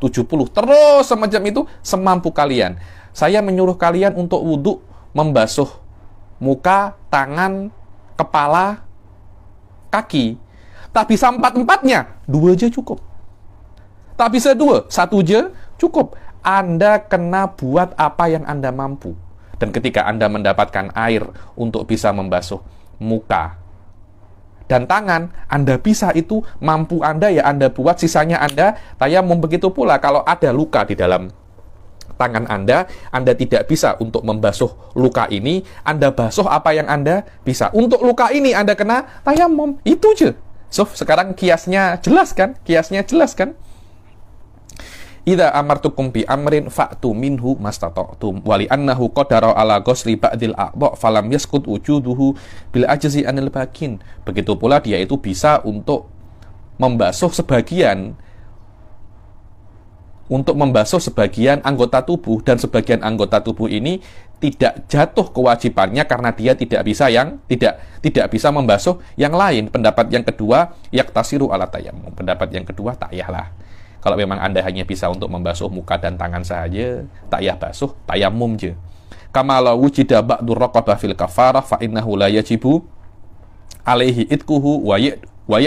70. Terus semacam itu, semampu kalian. Saya menyuruh kalian untuk wudhu, membasuh muka, tangan, kepala, kaki. Tak bisa 4-4-nya, 2 aja cukup. Tak bisa 2, 1 aja cukup. Anda kena buat apa yang Anda mampu. Dan ketika Anda mendapatkan air untuk bisa membasuh muka dan tangan, Anda bisa itu, mampu Anda ya Anda buat, sisanya Anda tayamum. Begitu pula kalau ada luka di dalam tangan Anda tidak bisa untuk membasuh luka ini, Anda basuh apa yang Anda bisa. Untuk luka ini Anda kena tayamum. Itu aja. So, sekarang kiasnya jelas kan? Idza amartukum bi amrin fa'tu minhu mastata'tum wa li annahu qadara ala ghusli ba'dil a'dha falam yaskut wujuduhu bil ajzi anil bakin. Begitu pula dia itu bisa untuk membasuh sebagian anggota tubuh, dan sebagian anggota tubuh ini tidak jatuh kewajibannya karena dia tidak bisa membasuh yang lain. Pendapat yang kedua, yaktasiru ala tayammum. Pendapat yang kedua, tak payahlah. Kalau memang Anda hanya bisa untuk membasuh muka dan tangan saja, tak payah basuh, tayammum je. Kama law wujida ba'dur raqabah fil kafarah fa innahu la yajibu alaihi itquhu wa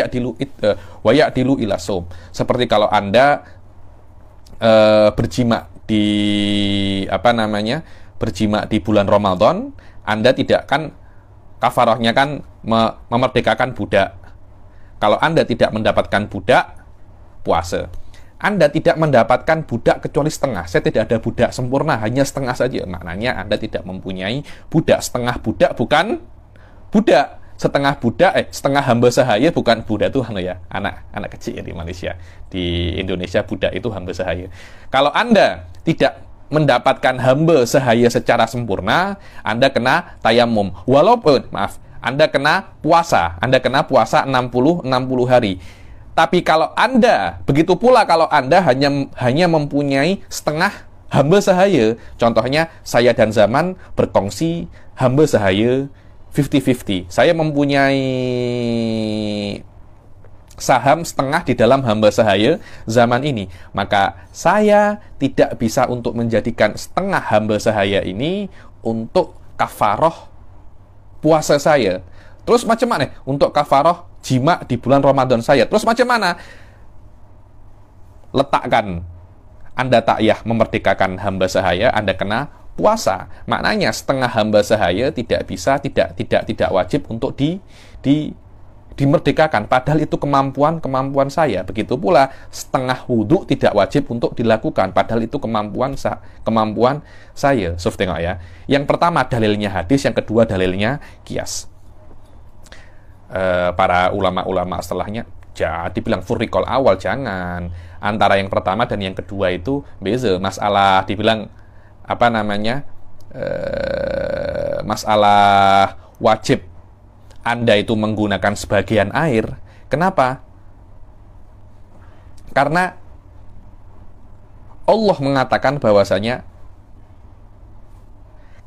ya'dilu ila shaum. Seperti kalau Anda berjima di bulan Ramadan, Anda tidak kan kafarahnya kan memerdekakan budak. Kalau Anda tidak mendapatkan budak, puasa. Anda tidak mendapatkan budak kecuali setengah. Saya tidak ada budak sempurna, hanya setengah saja. Maknanya Anda tidak mempunyai budak. Setengah budak bukan budak. Setengah hamba sahaya, bukan budak itu anak kecil ya di Malaysia. Di Indonesia budak itu hamba sahaya. Kalau Anda tidak mendapatkan hamba sahaya secara sempurna, Anda kena tayamum. Anda kena puasa 60 hari. Tapi kalau Anda, begitu pula kalau Anda hanya mempunyai setengah hamba sahaya, contohnya saya dan Zaman berkongsi hamba sahaya 50-50. Saya mempunyai saham setengah di dalam hamba sahaya Zaman ini, maka saya tidak bisa untuk menjadikan setengah hamba sahaya ini untuk kafaroh puasa saya. Terus macam mana untuk kafaroh jima di bulan Ramadan saya? Terus macam mana? Letakkan Anda takyah memerdekakan hamba sahaya, Anda kena puasa. Maknanya setengah hamba sahaya tidak wajib untuk dimerdekakan, padahal itu kemampuan saya. Begitu pula setengah wudhu tidak wajib untuk dilakukan, padahal itu kemampuan saya. So, tengok ya. Yang pertama dalilnya hadis, yang kedua dalilnya kias. Para ulama-ulama setelahnya jadi bilang furriqol awal, jangan. Antara yang pertama dan yang kedua itu beza. Masalah dibilang masalah wajib Anda itu menggunakan sebagian air. Kenapa? Karena Allah mengatakan bahwasanya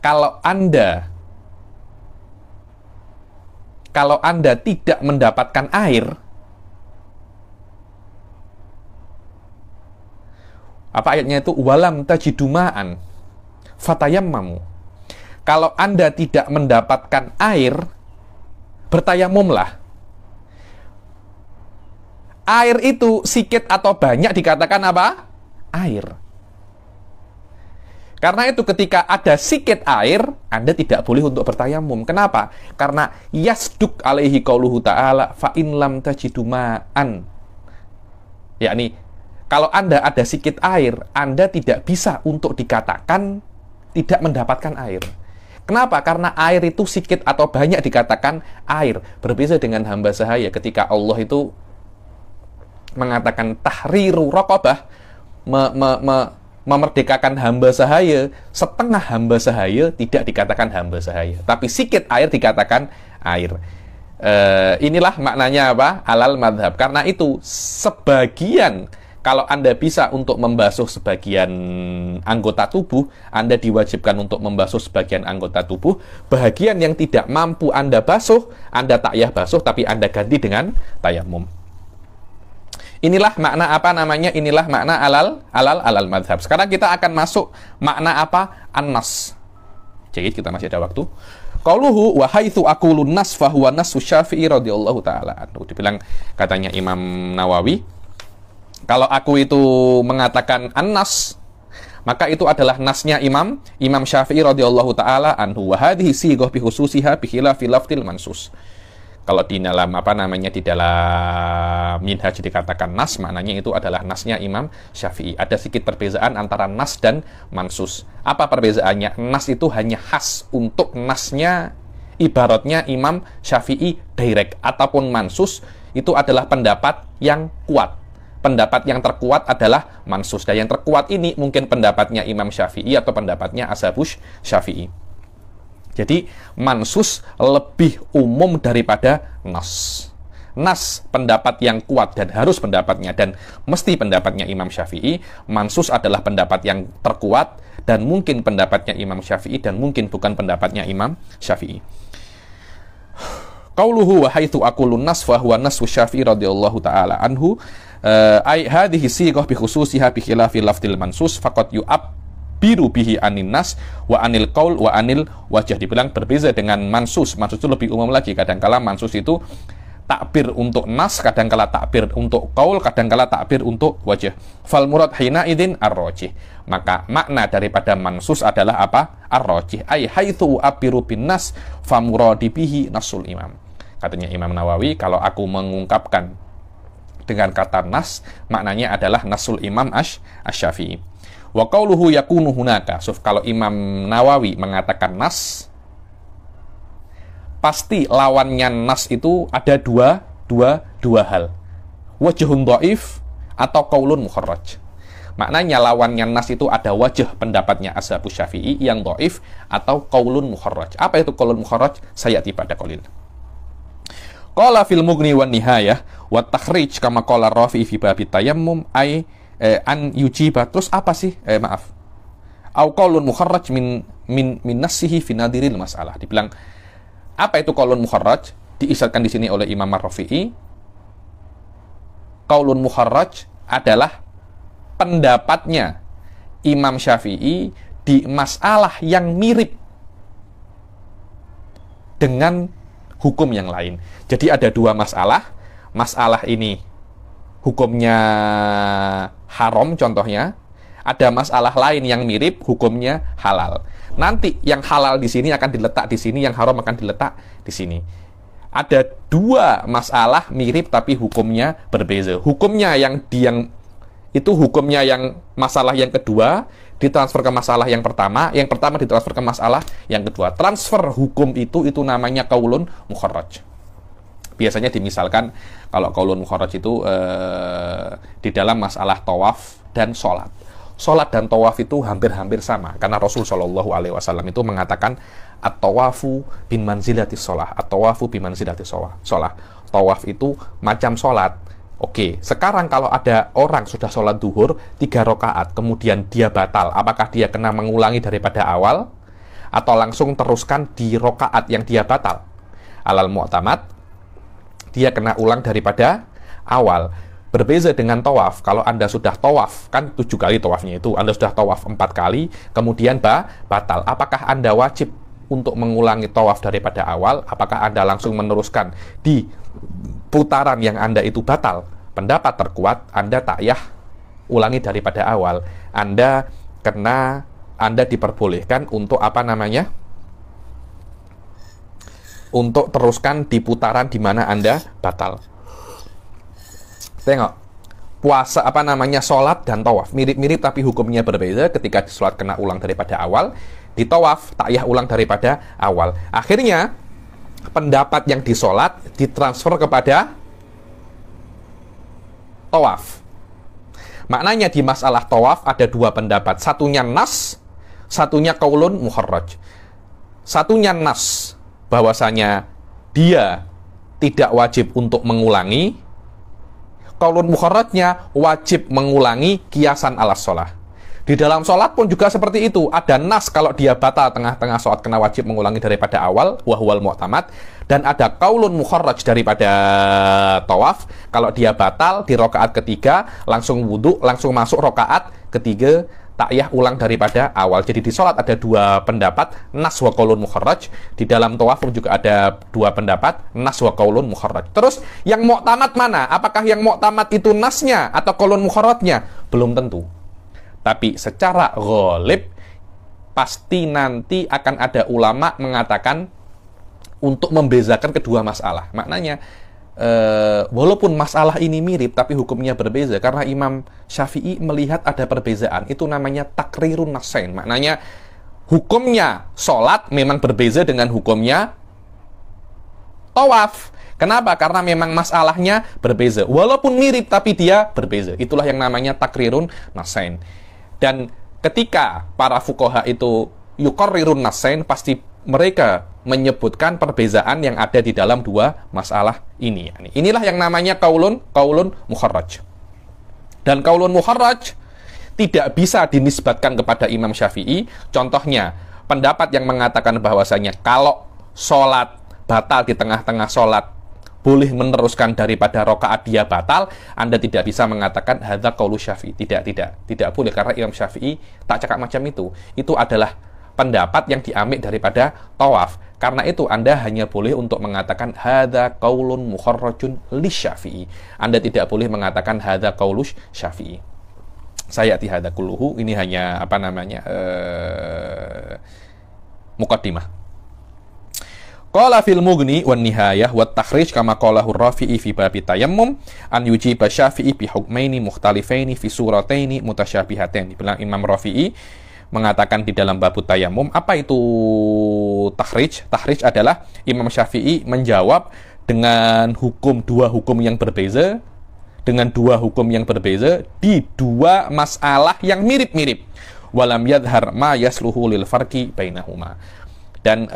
kalau Anda tidak mendapatkan air, apa ayatnya itu? Walam tajiduma'an fatayammamu. Kalau Anda tidak mendapatkan air, bertayamumlah. Air itu sikit atau banyak dikatakan apa? Air. Karena itu ketika ada sikit air, Anda tidak boleh untuk bertayamum. Kenapa? Karena yasduk alaihi qauluhu ta'ala fa in lam tajiduma'an. Yakni kalau Anda ada sikit air, Anda tidak bisa untuk dikatakan tidak mendapatkan air. Kenapa? Karena air itu sikit atau banyak dikatakan air. Berbeda dengan hamba sahaya ketika Allah itu mengatakan tahriru raqabah, memerdekakan hamba sahaya, setengah hamba sahaya tidak dikatakan hamba sahaya, tapi sikit air dikatakan air. Inilah maknanya apa? Alal madhab. Karena itu sebagian, kalau Anda bisa untuk membasuh sebagian anggota tubuh, Anda diwajibkan untuk membasuh sebagian anggota tubuh. Bahagian yang tidak mampu Anda basuh, Anda takyah basuh, tapi Anda ganti dengan tayamum. Inilah makna apa namanya? Inilah makna alal madhab. Sekarang kita akan masuk makna apa? An-nas. Jadi kita masih ada waktu. Qauluhu wa haitsu aqulun nas fa huwa nasu Syafi'i radhiyallahu taala anhu. Dibilang katanya Imam Nawawi, kalau aku itu mengatakan an-nas, maka itu adalah nasnya Imam Syafi'i radhiyallahu taala anhu. Wa hadhihi sighah bi khususiha bi khilafi lafdil mansus. Kalau di dalam di dalam minhaj dikatakan nas, maknanya itu adalah nasnya Imam Syafi'i. Ada sedikit perbedaan antara nas dan mansus. Apa perbedaannya? Nas itu hanya khas untuk nasnya, ibaratnya Imam Syafi'i direct, ataupun mansus itu adalah pendapat yang kuat. Pendapat yang terkuat adalah mansus. Dan yang terkuat ini mungkin pendapatnya Imam Syafi'i atau pendapatnya Ashabus Syafi'i. Jadi mansus lebih umum daripada nas. Nas pendapat yang kuat dan harus pendapatnya dan mesti pendapatnya Imam Syafi'i. Mansus adalah pendapat yang terkuat dan mungkin pendapatnya Imam Syafi'i dan mungkin bukan pendapatnya Imam Syafi'i. Qauluhu wa haitsu aqulun nas fa huwa nasu Syafi'i radhiyallahu taala anhu ai hadhihi sighah bi khususiha bi khilafi lafdil mansus faqad biru bihi anin nas wa anil qaul wa anil wajah. Dibilang berbeza dengan mansus. Mansus itu lebih umum lagi. Kadangkala mansus itu takbir untuk nas, kadangkala takbir untuk qaul, kadangkala takbir untuk wajah. Fal murad hina idin ar-rajih. Maka makna daripada mansus adalah apa? Ar-rajih. Ai haitsu abiru bin nas fa muradi bihi nasul imam. Katanya Imam Nawawi, kalau aku mengungkapkan dengan kata nas, maknanya adalah nasul imam asy-Syafi'i. Wa qauluhu yakunu hunaka. Kalau Imam Nawawi mengatakan nas, pasti lawannya nas itu ada dua hal. Wajhun dhaif atau qaulun mukharraj. Maknanya lawannya nas itu ada wajah pendapatnya Ashabus Syafi'i yang dhaif atau qaulun mukharraj. Apa itu qaulun mukharraj? Saya pada qalil. Qala fil Mughni wan Nihayah wa takhrij kama qala Rafi'i fi babit tayammum ay an yujiba. Terus apa sih? Au qaulun mukharraj min nassihi fi nadiril masalah. Dibilang apa itu qaulun mukharraj? Diisyaratkan di sini oleh Imam Ar-Rafi'i. Qaulun mukharraj adalah pendapatnya Imam Syafi'i di masalah yang mirip dengan hukum yang lain. Jadi ada dua masalah. Masalah ini hukumnya haram contohnya, ada masalah lain yang mirip hukumnya halal. Nanti yang halal di sini akan diletak di sini, yang haram akan diletak di sini. Ada dua masalah mirip tapi hukumnya berbeza. Hukumnya yang hukumnya yang masalah yang kedua ditransfer ke masalah yang pertama ditransfer ke masalah yang kedua. Transfer hukum itu namanya qaulun mukharraj. Biasanya dimisalkan kalau qaulun mukharraj itu di dalam masalah tawaf dan sholat. Sholat dan tawaf itu hampir-hampir sama. Karena Rasul Shallallahu Alaihi Wasallam itu mengatakan at-tawafu bin manzilati sholah. At-tawafu bin manzilati sholah. Tawaf itu macam sholat. Oke, sekarang kalau ada orang sudah sholat duhur 3 rakaat, kemudian dia batal, apakah dia kena mengulangi daripada awal? atau langsung teruskan di rokaat yang dia batal. Alal mu'tamad, dia kena ulang daripada awal. Berbeza dengan tawaf. Kalau Anda sudah tawaf, kan 7 kali tawafnya itu, Anda sudah tawaf 4 kali, kemudian batal. Apakah Anda wajib untuk mengulangi tawaf daripada awal? Apakah Anda langsung meneruskan di putaran yang Anda itu batal? Pendapat terkuat, Anda takyah ulangi daripada awal. Anda diperbolehkan untuk untuk teruskan di putaran di mana Anda batal. Tengok, puasa sholat dan tawaf mirip-mirip tapi hukumnya berbeda. Ketika di sholat kena ulang daripada awal, di tawaf takyah ulang daripada awal. Akhirnya pendapat yang di sholat ditransfer kepada tawaf. Maknanya di masalah tawaf ada 2 pendapat. Satunya nas, satunya qaulun mukharraj. Satunya nas, bahwasanya dia tidak wajib untuk mengulangi. Qaulun mukharrajnya wajib mengulangi kiasan ala sholah. Di dalam sholat pun juga seperti itu. Ada nas kalau dia batal tengah-tengah sholat kena wajib mengulangi daripada awal, wahwal mu'tamad. Dan ada qaulun mukharraj daripada tawaf. Kalau dia batal di rokaat ketiga, langsung wudhu, langsung masuk rokaat ketiga, takyah ulang daripada awal. Jadi di sholat ada 2 pendapat, nas wa qaulun mukharraj. Di dalam tawaf pun juga ada 2 pendapat, nas wa qaulun mukharraj. Terus yang mu'tamad mana? Apakah yang mu'tamad itu nasnya atau qaulun mukharrajnya? Belum tentu. Tapi secara ghalib pasti nanti akan ada ulama mengatakan untuk membezakan kedua masalah. Maknanya walaupun masalah ini mirip tapi hukumnya berbeza, karena Imam Syafi'i melihat ada perbezaan. Itu namanya takrirun nasain. Maknanya hukumnya sholat memang berbeza dengan hukumnya tawaf. Kenapa? Karena memang masalahnya berbeza. Walaupun mirip tapi dia berbeza. Itulah yang namanya takrirun nasain. Dan ketika para fuqaha itu yuqarrirun nasain, pasti mereka menyebutkan perbezaan yang ada di dalam 2 masalah ini. Inilah yang namanya qaulun mukharraj. Dan qaulun mukharraj tidak bisa dinisbatkan kepada Imam Syafi'i. Contohnya, pendapat yang mengatakan bahwasanya kalau sholat batal di tengah-tengah sholat boleh meneruskan daripada rokaat dia batal, Anda tidak bisa mengatakan hadza qaulu Syafi'i. Tidak boleh, karena Imam Syafi'i tak cakap macam itu. Itu adalah pendapat yang diambil daripada tawaf. Karena itu Anda hanya boleh untuk mengatakan hadza qaulun mukharrajun li Syafi'i. Anda tidak boleh mengatakan hadza qaulu Syafi'i. Saya hadza kulluhu, ini hanya muqaddimah. Qala fil Mughni wan Nihayah wat takhrij kama qalahu Rafi'i fi bab tayammum an yujiba Syafi'i bi hukmaini mukhtalifaini fi surataini mutasyabihataini. Bilang Imam Rafi'i mengatakan di dalam bab tayammum. Apa itu takhrij? Takhrij adalah Imam Syafi'i menjawab dengan 2 hukum yang berbeza, dengan 2 hukum yang berbeza di 2 masalah yang mirip-mirip. Walam yadhar ma yasluhu lil farqi bainahuma. Dan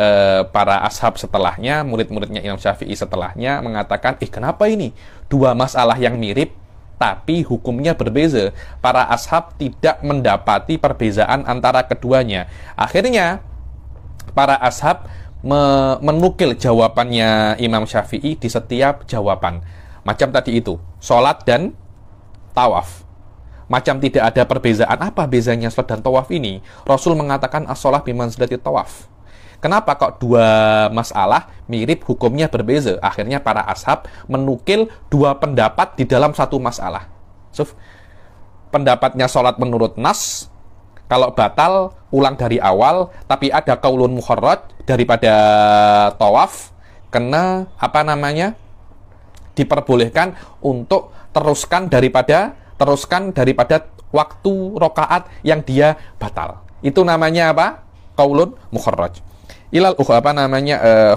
para ashab setelahnya, murid-muridnya Imam Syafi'i setelahnya mengatakan, kenapa ini 2 masalah yang mirip tapi hukumnya berbeza? Para ashab tidak mendapati perbezaan antara keduanya. Akhirnya para ashab menukil jawabannya Imam Syafi'i di setiap jawaban. Macam tadi itu, sholat dan tawaf. Macam tidak ada perbezaan. Apa bezanya sholat dan tawaf ini? Rasul mengatakan as-sholah bimanzilati tawaf. Kenapa kok 2 masalah mirip hukumnya berbeza? Akhirnya para ashab menukil 2 pendapat di dalam 1 masalah. Pendapatnya sholat menurut nas, kalau batal ulang dari awal, tapi ada qaulun mukharraj daripada tawaf, kena diperbolehkan untuk teruskan daripada waktu rokaat yang dia batal. Itu namanya apa? Qaulun mukharraj. Ilal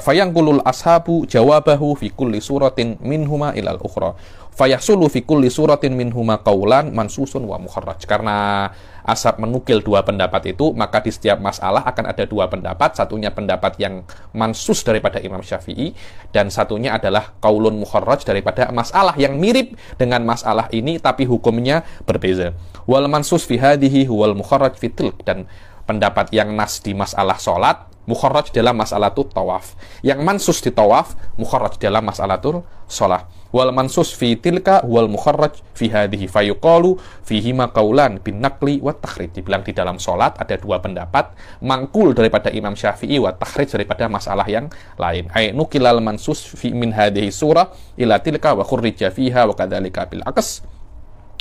fayangkulul ashabu jawabahu fi kulli suratin minhuma ilal ukhra. Fayahsulu fi kulli suratin minhuma qaulan mansusun wa mukharraj. Karena ashab menukil 2 pendapat itu, maka di setiap masalah akan ada 2 pendapat. Satunya pendapat yang mansus daripada Imam Syafi'i, dan satunya adalah qaulun mukharraj daripada masalah yang mirip dengan masalah ini tapi hukumnya berbeza. Wal mansus fi hadhihi huwal mukharraj fi tilk. Dan pendapat yang nas di masalah sholat mukharraj dalam mas'alatul tawaf. Yang mansus di tawaf, mukharraj dalam mas'alatul sholah. Wal mansus fi tilka wal mukharraj fi hadhihi fayuqalu fihi ma qaulan bin naqli wa takhrij. Dibilang di dalam sholat ada dua pendapat, mangkul daripada Imam Syafi'i wa takhrij daripada masalah yang lain. Ai nuqilal mansus fi min hadhihi surah ila tilka wa khurrija fiha wa kadzalika bil aqs.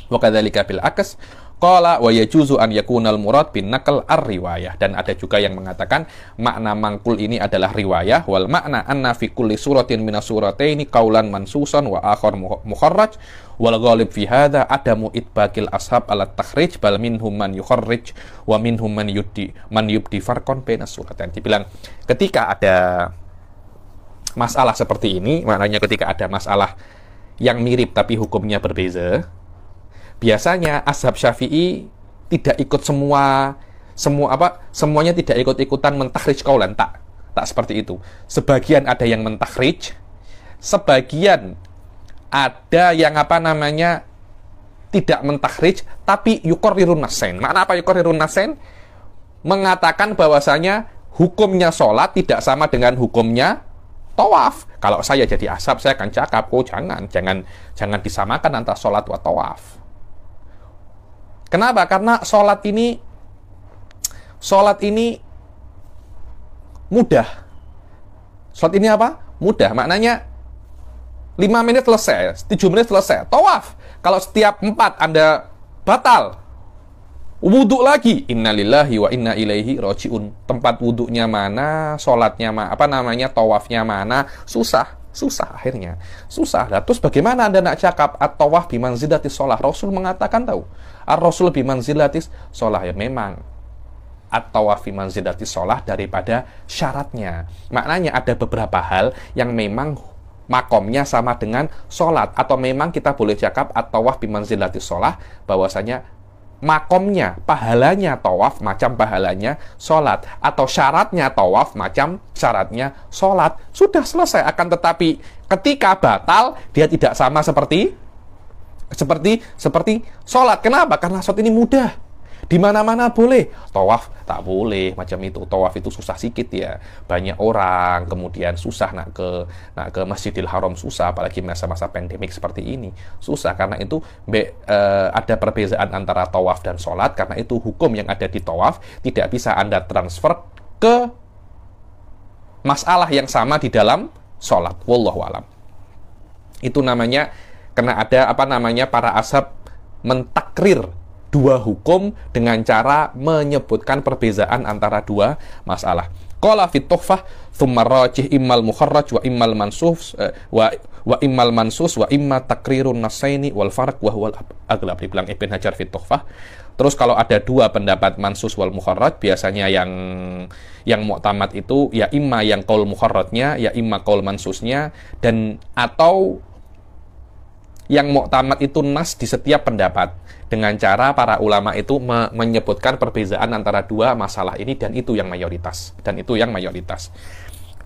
Wa kadzalika bil aqs. Qala wa yajuzu an yakunal murad bin naql ar-riwayah. Dan ada juga yang mengatakan makna mangkul ini adalah riwayah, wal makna anna fi kulli suratin minas surataini qaulan mansusan wa akhar mukharraj wal ghalib fi hadha adamu itbaqil ashab ala takhrij bal minhum man yukharrij wa minhum man yubdi farqan bainas suratain. Dibilang ketika ada masalah seperti ini, maknanya ketika ada masalah yang mirip tapi hukumnya berbeza, biasanya ashab Syafi'i tidak ikut semuanya tidak ikut-ikutan mentakhrij kaulan, tak seperti itu. Sebagian ada yang mentakhrij, sebagian ada yang tidak mentakhrij tapi yuqarrirun nasain. Makna apa yuqarrirun nasain? Mengatakan bahwasanya hukumnya sholat tidak sama dengan hukumnya tawaf. Kalau saya jadi ashab, saya akan cakap, oh jangan disamakan antara sholat wa tawaf. Kenapa? Karena sholat ini mudah. Sholat ini apa? Mudah. Maknanya 5 menit selesai, 7 menit selesai. Tawaf, kalau setiap 4 Anda batal, wudhu lagi. Innalillahi wa inna ilaihi raji'un. Tempat wudhunya mana, sholatnya tawafnya mana, susah akhirnya. Susah. Nah, terus bagaimana Anda nak cakap at-tawaf bimanzilatis sholah? Rasul mengatakan tahu. Ar-Rasul bimanzilatis sholah. Ya memang at-tawaf bimanzilatis sholah daripada syaratnya. Maknanya ada beberapa hal yang memang makomnya sama dengan sholat. Atau memang kita boleh cakap at-tawaf bimanzilatis sholah, bahwasanya makomnya, pahalanya tawaf macam pahalanya sholat, atau syaratnya tawaf macam syaratnya sholat. Sudah selesai. Akan tetapi ketika batal, dia tidak sama seperti sholat. Kenapa? Karena sholat ini mudah, di mana-mana boleh. Tawaf tak boleh macam itu. Tawaf itu susah sikit ya, banyak orang, kemudian susah nak ke Masjidil Haram, susah, apalagi masa-masa pandemik seperti ini susah. Karena itu ada perbedaan antara tawaf dan sholat. Karena itu hukum yang ada di tawaf tidak bisa Anda transfer ke masalah yang sama di dalam sholat. Wallahu alam. Itu namanya karena ada para ashab mentakrir dua hukum dengan cara menyebutkan perbezaan antara dua masalah. Qala fit tuhfah thumma rajih immal mukharraj wa immal mansus wa immal mansus wa imma takrirun nasaini wal farq wa huwal aghlab. Dibilang Ibn Hajar fit tuhfah. Terus kalau ada dua pendapat mansus wal mukharraj, biasanya yang mu'tamad itu ya imma yang qaul mukharrajnya, ya imma qaul mansusnya, dan atau yang mu'tamad itu nas di setiap pendapat, dengan cara para ulama itu menyebutkan perbezaan antara dua masalah ini, dan itu yang mayoritas.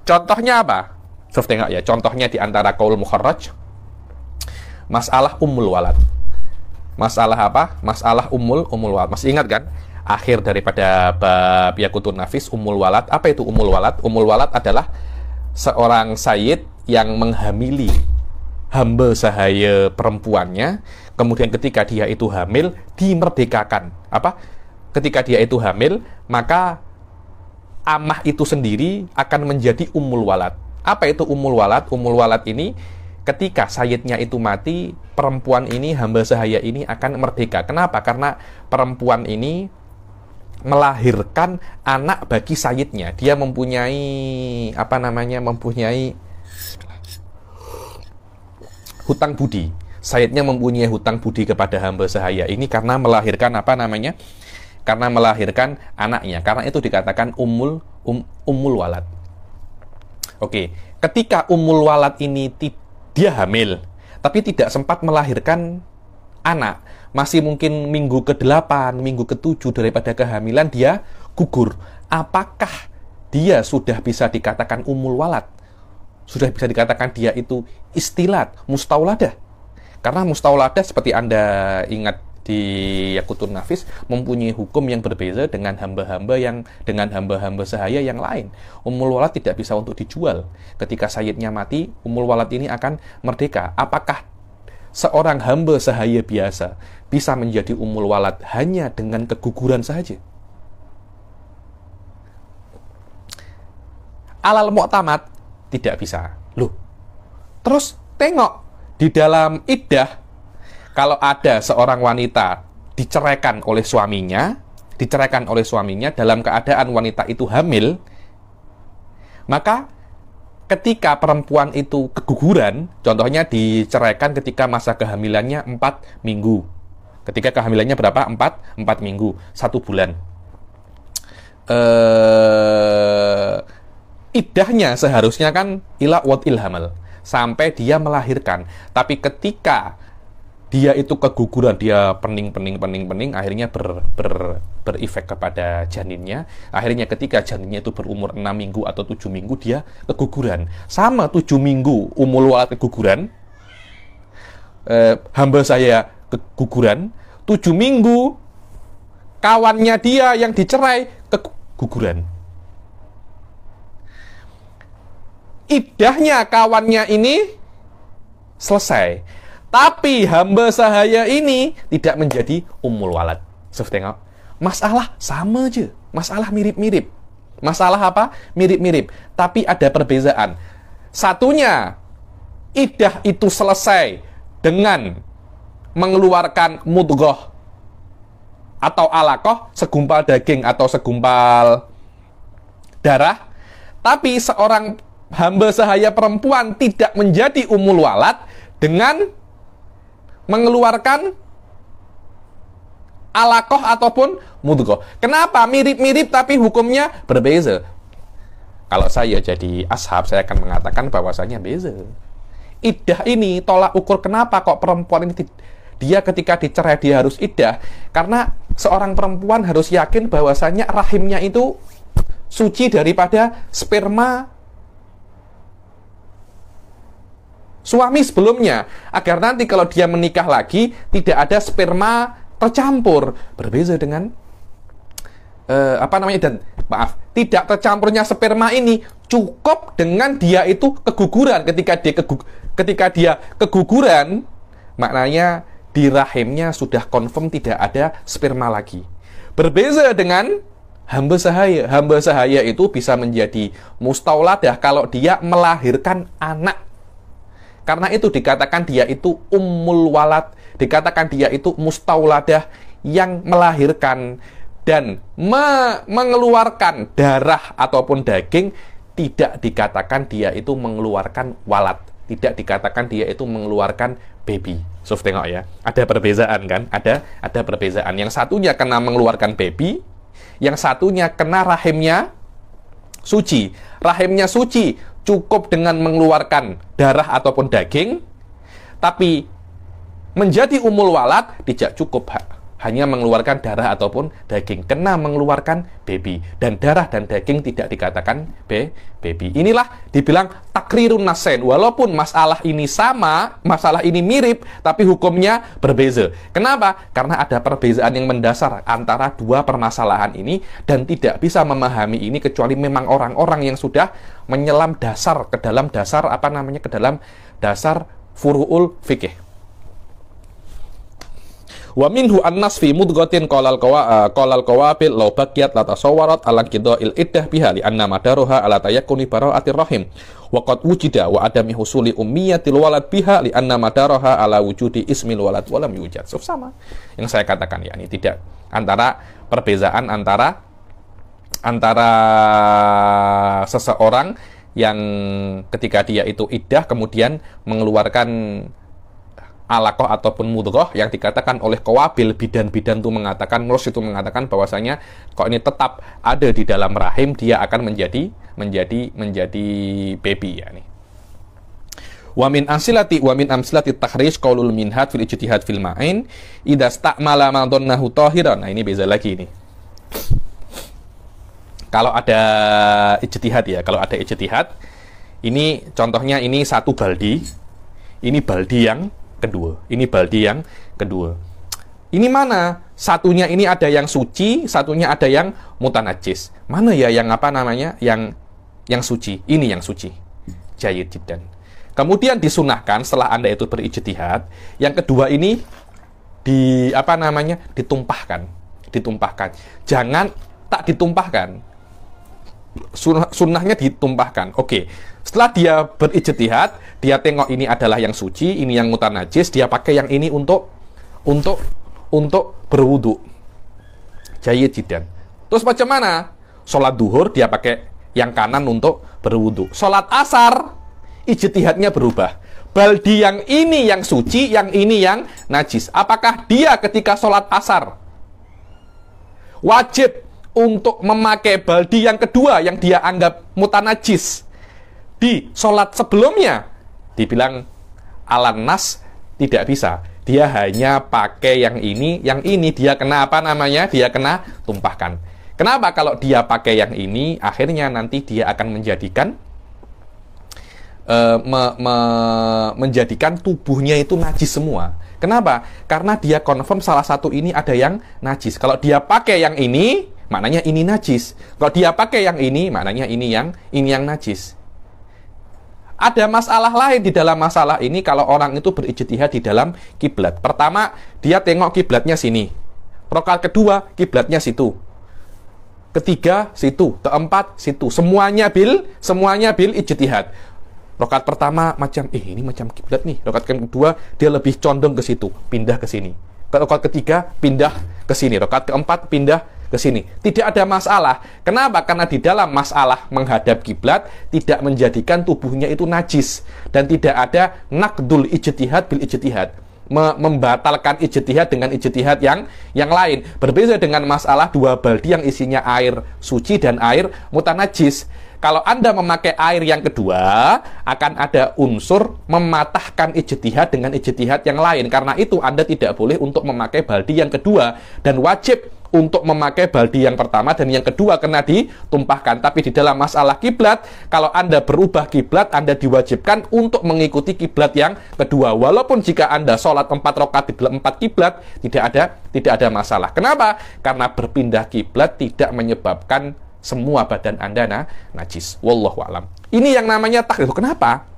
Contohnya apa? Sof tengok ya, contohnya di antara qaul mukharraj, masalah ummul walad. Masalah apa? Masalah ummul walad. Masih ingat kan? Akhir daripada bab Yaqutun Nafis, ummul walad. Apa itu ummul walad? Ummul walad adalah seorang sayyid yang menghamili hamba sahaya perempuannya, kemudian ketika dia itu hamil, dimerdekakan. Ketika dia itu hamil, maka amah itu sendiri akan menjadi ummul walad. Apa itu ummul walad? Ummul walad ini, ketika sayyidnya itu mati, perempuan ini, hamba sahaya ini akan merdeka. Kenapa? Karena perempuan ini melahirkan anak bagi sayyidnya. Dia mempunyai hutang budi. Sayyidnya mempunyai hutang budi kepada hamba sahaya ini karena melahirkan karena melahirkan anaknya. Karena itu dikatakan ummul walad. Oke, ketika ummul walad ini dia hamil, tapi tidak sempat melahirkan anak, masih mungkin minggu ke-8, minggu ke-7 daripada kehamilan dia gugur. Apakah dia sudah bisa dikatakan ummul walad? Sudah bisa dikatakan dia itu istilat, mustauladah. Karena mustauladah seperti Anda di Yaqutun Nafis mempunyai hukum yang berbeza dengan hamba-hamba sahaya yang lain. Ummul Walad tidak bisa untuk dijual. Ketika sayyidnya mati, Ummul Walad ini akan merdeka. Apakah seorang hamba sahaya biasa bisa menjadi Ummul Walad hanya dengan keguguran saja? Alal mu'tamad tidak bisa. Loh, terus tengok di dalam iddah, kalau ada seorang wanita diceraikan oleh suaminya dalam keadaan wanita itu hamil, maka ketika perempuan itu keguguran, contohnya diceraikan ketika masa kehamilannya 4 minggu. Ketika kehamilannya berapa? 4 minggu, 1 bulan. Iddahnya seharusnya kan ila wad'il hamal, sampai dia melahirkan. Tapi ketika dia itu keguguran, dia pening, akhirnya berefek kepada janinnya. Akhirnya ketika janinnya itu berumur 6 minggu atau 7 minggu, dia keguguran. Sama 7 minggu Ummul Walad keguguran, hamba saya keguguran, 7 minggu kawannya dia yang dicerai keguguran. Iddahnya kawannya ini selesai. Tapi hamba sahaya ini tidak menjadi Ummul Walad. So, tengok. Masalah sama aja. Masalah mirip-mirip. Masalah apa? Mirip-mirip. Tapi ada perbezaan. Satunya, iddah itu selesai dengan mengeluarkan mudghah atau alaqah, segumpal daging atau segumpal darah. Tapi seorang hamba sahaya perempuan tidak menjadi Ummul Walad dengan mengeluarkan alaqah ataupun mudghah. Kenapa? Mirip-mirip tapi hukumnya berbeza. Kalau saya jadi ashab, saya akan mengatakan bahwasanya beza. Iddah ini tolak ukur kenapa kok perempuan ini dia ketika dicerai dia harus iddah. Karena seorang perempuan harus yakin bahwasanya rahimnya itu suci daripada sperma suami sebelumnya, agar nanti kalau dia menikah lagi tidak ada sperma tercampur. Berbeza dengan tidak tercampurnya sperma ini cukup dengan dia itu keguguran. Ketika dia keguguran, maknanya di rahimnya sudah confirm tidak ada sperma lagi. Berbeza dengan hamba sahaya. Hamba sahaya itu bisa menjadi mustauladah kalau dia melahirkan anak. Karena itu dikatakan dia itu Ummul Walad, dikatakan dia itu mustauladah yang melahirkan dan mengeluarkan darah ataupun daging. Tidak dikatakan dia itu mengeluarkan walad, tidak dikatakan dia itu mengeluarkan baby. So, tengok ya, ada perbezaan kan? Ada perbezaan. Yang satunya kena mengeluarkan baby, yang satunya kena rahimnya suci. Rahimnya suci cukup dengan mengeluarkan darah ataupun daging, tapi menjadi Ummul Walad tidak cukup hanya mengeluarkan darah ataupun daging, kena mengeluarkan baby, dan darah dan daging tidak dikatakan baby. Inilah dibilang takrirun nasain. Walaupun masalah ini sama, masalah ini mirip, tapi hukumnya berbeza. Kenapa? Karena ada perbezaan yang mendasar antara dua permasalahan ini, dan tidak bisa memahami ini kecuali memang orang-orang yang sudah menyelam dasar ke dalam dasar furu'ul fikih. Wa minhu an-nas fi mudghatin qalal qawabil law baqiyat la tasawwarat ala qida'il iddah biha li anna madaruha ala tayakkuni bara'atir rahim wa qad wujida wa adami husuli ummiyatil walad biha li anna madaraha ala wujudi ismil walad wa lam yujad. So, sama yang saya katakan ya, ini tidak antara perbezaan antara seseorang yang ketika dia itu iddah kemudian mengeluarkan alaqah ataupun mudghah yang dikatakan oleh Qawabil, bidan-bidan itu mengatakan, Nurs itu mengatakan bahwasanya kok ini tetap ada di dalam rahim, dia akan menjadi baby ya nih. Wa min amsilati takhrij qaulul minhad fil ijtihad fil ma'in idza sta'mala ma dhannahu tahiran. Nah, ini beza lagi ini. Kalau ada ijtihad ya, kalau ada ijtihad, ini contohnya ini satu baldi, ini baldi yang kedua, ini baldi yang kedua. ini mana? Satunya ini ada yang suci, satunya ada yang mutanajis. Mana ya yang apa namanya? Yang suci. Ini yang suci. Jayyid jiddan. Kemudian disunahkan setelah Anda itu berijtihad, yang kedua ini ditumpahkan. Jangan tak ditumpahkan. Sunnahnya ditumpahkan. Oke. Setelah dia berijtihad, dia tengok ini adalah yang suci, ini yang mutanajis, dia pakai yang ini untuk berwudu. Jayyid jiddan. Terus macam mana? Sholat duhur dia pakai yang kanan untuk berwudu. Sholat asar ijtihadnya berubah. Baldi yang ini yang suci, yang ini yang najis. Apakah dia ketika sholat asar wajib untuk memakai baldi yang kedua yang dia anggap mutanajis di sholat sebelumnya? Dibilang alan nas tidak bisa. Dia hanya pakai yang ini dia kena apa namanya? Dia kena tumpahkan. Kenapa? Kalau dia pakai yang ini, akhirnya nanti dia akan menjadikan menjadikan tubuhnya itu najis semua. Kenapa? Karena dia confirm salah satu ini ada yang najis. Kalau dia pakai yang ini, maknanya ini najis. Kalau dia pakai yang ini, maknanya ini yang najis. Ada masalah lain di dalam masalah ini kalau orang itu berijtihad di dalam kiblat. Pertama, dia tengok kiblatnya sini. Rakaat kedua, kiblatnya situ. Ketiga, situ. Keempat, situ. Semuanya bil ijtihad. Rakaat pertama macam, ini macam kiblat nih. Rakaat kedua, dia lebih condong ke situ, pindah ke sini. Rakaat ketiga, pindah ke sini. Rakaat keempat, pindah ke sini. Tidak ada masalah. Kenapa? Karena di dalam masalah menghadap kiblat tidak menjadikan tubuhnya itu najis dan tidak ada naqdul ijtihad bil ijtihad. Membatalkan ijtihad dengan ijtihad yang lain. Berbeda dengan masalah dua baldi yang isinya air suci dan air mutanajis. Kalau Anda memakai air yang kedua, akan ada unsur mematahkan ijtihad dengan ijtihad yang lain. Karena itu Anda tidak boleh untuk memakai baldi yang kedua dan wajib untuk memakai baldi yang pertama dan yang kedua kena ditumpahkan. Tapi di dalam masalah kiblat, kalau Anda berubah kiblat, Anda diwajibkan untuk mengikuti kiblat yang kedua. Walaupun jika Anda sholat 4 rakaat di dalam 4 kiblat, tidak ada masalah. Kenapa? Karena berpindah kiblat tidak menyebabkan semua badan Anda najis. Wallahu a'lam. Ini yang namanya takhir. Kenapa?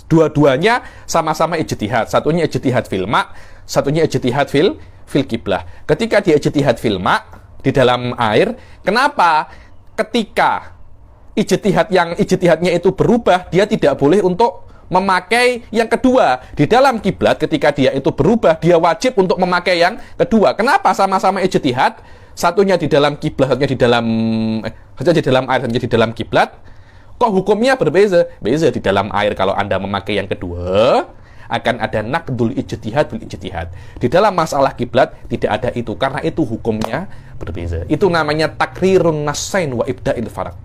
Dua-duanya sama-sama ijtihad. Satunya ijtihad fil ma', satunya ijtihad fil kiblah. Ketika dia ijtihad fil ma' di dalam air, kenapa ketika ijtihadnya itu berubah, dia tidak boleh untuk memakai yang kedua di dalam kiblat? Ketika dia itu berubah, dia wajib untuk memakai yang kedua. Kenapa? Sama-sama ijtihad. Satunya di dalam kiblat, satunya di dalam air, satunya di dalam kiblat. Kok hukumnya berbeza? Beza. Di dalam air kalau Anda memakai yang kedua, akan ada naqdul ijtihad bil ijtihad. Di dalam masalah kiblat tidak ada itu, karena itu hukumnya berbeza. Itu namanya takrirun nassain wa ibda'il faraq.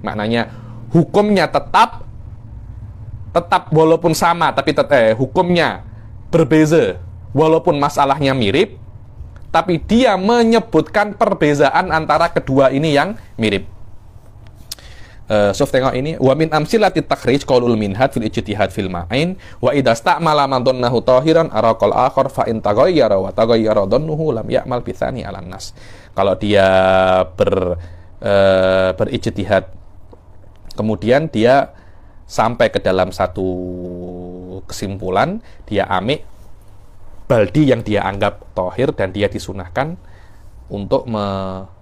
Maknanya hukumnya tetap walaupun sama, tapi hukumnya berbeza walaupun masalahnya mirip, tapi dia menyebutkan perbezaan antara kedua ini yang mirip. Sof tengok ini, wa min amsilati takhrij qaulul minhad fil ijtihad fil ma'ain wa idza sta'mala man dhannahu tahiran araqal akhar fa in taghayyara wa taghayyara dhannuhu lam ya'mal bi tsani 'alan nas. Kalau dia berijtihad kemudian dia sampai ke dalam satu kesimpulan, dia amik baldi yang dia anggap tohir dan dia disunahkan untuk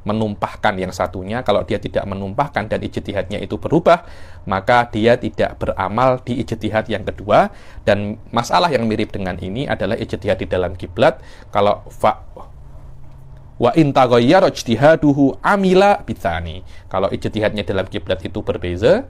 menumpahkan yang satunya. Kalau dia tidak menumpahkan dan ijtihadnya itu berubah, maka dia tidak beramal di ijtihad yang kedua. Dan masalah yang mirip dengan ini adalah ijtihad di dalam kiblat. Kalau wa in taghayyara ijtihaduhu amila bitsani. Kalau ijtihadnya dalam kiblat itu berbeza,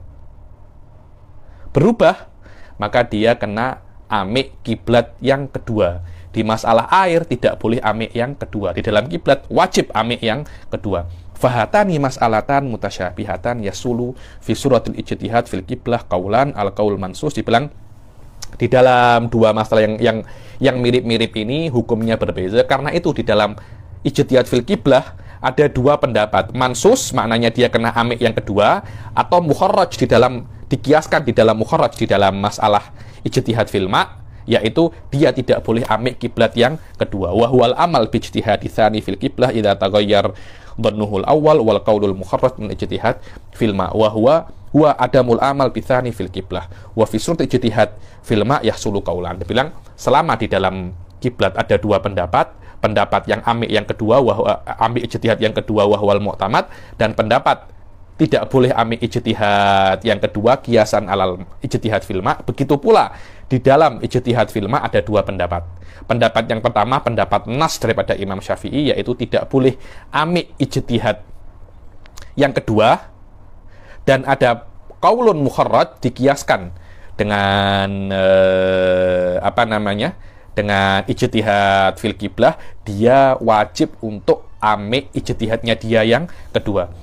berubah, maka dia kena amik kiblat yang kedua. Di masalah air tidak boleh amik yang kedua. Di dalam kiblat wajib amik yang kedua. Fahatani mas'alatan mutasyabihatan yasulu fi suratil ijtihad fil qiblah qaulan al qaul mansus. Dibilang di dalam dua masalah yang mirip-mirip ini hukumnya berbeza. Karena itu di dalam ijtihad fil qiblah ada dua pendapat. Mansus maknanya dia kena amik yang kedua, atau mukharraj dikiaskan di dalam mukharraj di dalam masalah ijtihad fil ma'. yaitu dia tidak boleh ambil kiblat yang kedua. Wa huwal amal bi ijtihadi tsani fil qiblah idza taghayyar dhannuhul awal wal qaulul mukharraj min ijtihad fil ma wa huwa adamul amal bi tsani fil qiblah wa fi surat ijtihad fil ma yahsulu qaulan. Dia bilang selama di dalam kiblat ada dua pendapat, pendapat yang ambil yang kedua ambil ijtihad yang kedua wahwal mu'tamad, dan pendapat tidak boleh ambil ijtihad yang kedua kiasan alal ijtihad filma. Begitu pula di dalam ijtihad filma ada dua pendapat. Pendapat yang pertama pendapat nas daripada Imam Syafi'i, yaitu tidak boleh ambil ijtihad yang kedua, dan ada qaulun mukharraj dikiaskan dengan dengan ijtihad fil qiblah, dia wajib untuk ambil ijtihadnya dia yang kedua.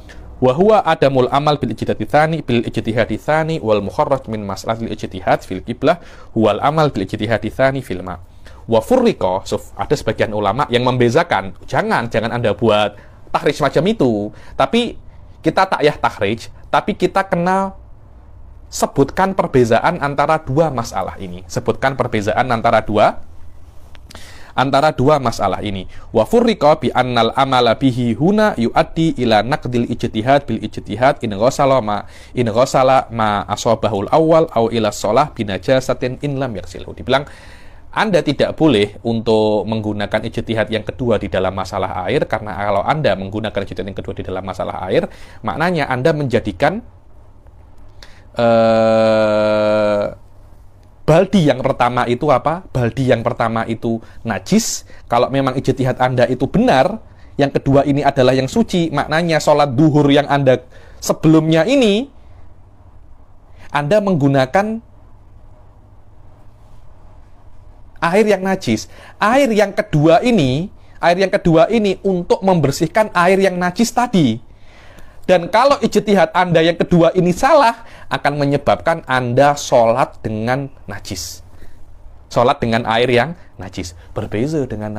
Wa huwa adamul amal bil ijtihadi tsani wal mukharraj min maslahatil ijtihad fil qiblah huwal amal bil ijtihadi tsani fil ma. Wa furriqa, ada sebagian ulama yang membezakan, jangan Anda buat tahrij macam itu. Tapi kita tak yah tahrij, tapi kita kena sebutkan perbezaan antara dua masalah ini. Sebutkan perbezaan antara dua masalah ini. Wa furriqa bi annal amala bihi huna yuaddi ila naqdil ijtihad bil ijtihad in ghasala ma asabahul awal au ila shalah binajasatin in lam yaksilhu. Dibilang Anda tidak boleh untuk menggunakan ijtihad yang kedua di dalam masalah air, karena kalau Anda menggunakan ijtihad yang kedua di dalam masalah air, maknanya Anda menjadikan baldi yang pertama itu apa? Baldi yang pertama itu najis. Kalau memang ijtihad Anda itu benar, yang kedua ini adalah yang suci, maknanya sholat duhur yang Anda sebelumnya ini, Anda menggunakan air yang najis. Air yang kedua ini untuk membersihkan air yang najis tadi. Dan kalau ijtihad Anda yang kedua ini salah, akan menyebabkan Anda sholat dengan najis. Sholat dengan air yang najis. Berbeza dengan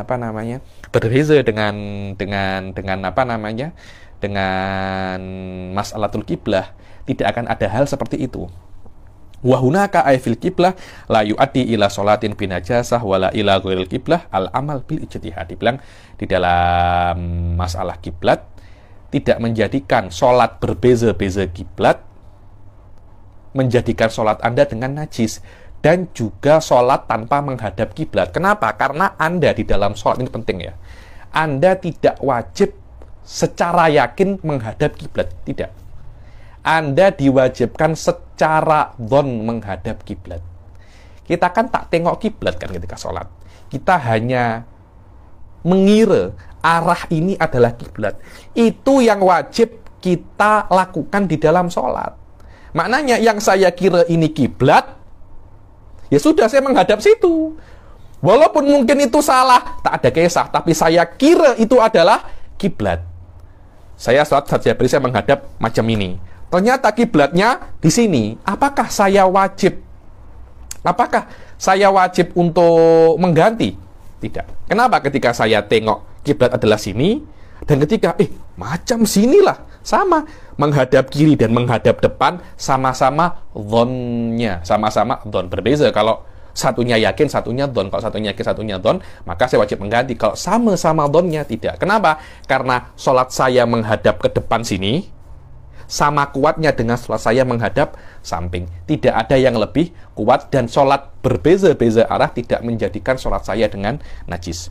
dengan mas'alatul qiblah. Tidak akan ada hal seperti itu. Wa hunaka ay fil qiblah la yu'addi ila sholatin binajasah wala ila ghairil qiblah al amal bil ijtihad. Dibilang di dalam masalah kiblat tidak menjadikan sholat berbeza-beza kiblat menjadikan sholat Anda dengan najis, dan juga sholat tanpa menghadap kiblat. Kenapa? Karena Anda di dalam sholat, ini penting ya, Anda tidak wajib secara yakin menghadap kiblat, tidak. Anda diwajibkan secara dhon menghadap kiblat. Kita kan tak tengok kiblat kan ketika sholat, kita hanya mengira arah ini adalah kiblat. Itu yang wajib kita lakukan di dalam sholat. Maknanya yang saya kira ini kiblat, ya sudah saya menghadap situ. Walaupun mungkin itu salah, tak ada kisah, tapi saya kira itu adalah kiblat. Saya sholat saja beri saya menghadap macam ini. Ternyata kiblatnya di sini. Apakah saya wajib untuk mengganti? Tidak. Kenapa? Ketika saya tengok kiblat adalah sini, dan ketika macam sinilah, sama menghadap kiri dan menghadap depan sama-sama dhonnya, sama-sama dhon. Berbeza kalau satunya yakin, satunya dhon. Kalau satunya yakin, satunya dhon, maka saya wajib mengganti. Kalau sama-sama dhonnya, tidak. Kenapa? Karena sholat saya menghadap ke depan sini sama kuatnya dengan sholat saya menghadap samping. Tidak ada yang lebih kuat, dan sholat berbeza-beza arah tidak menjadikan sholat saya dengan najis.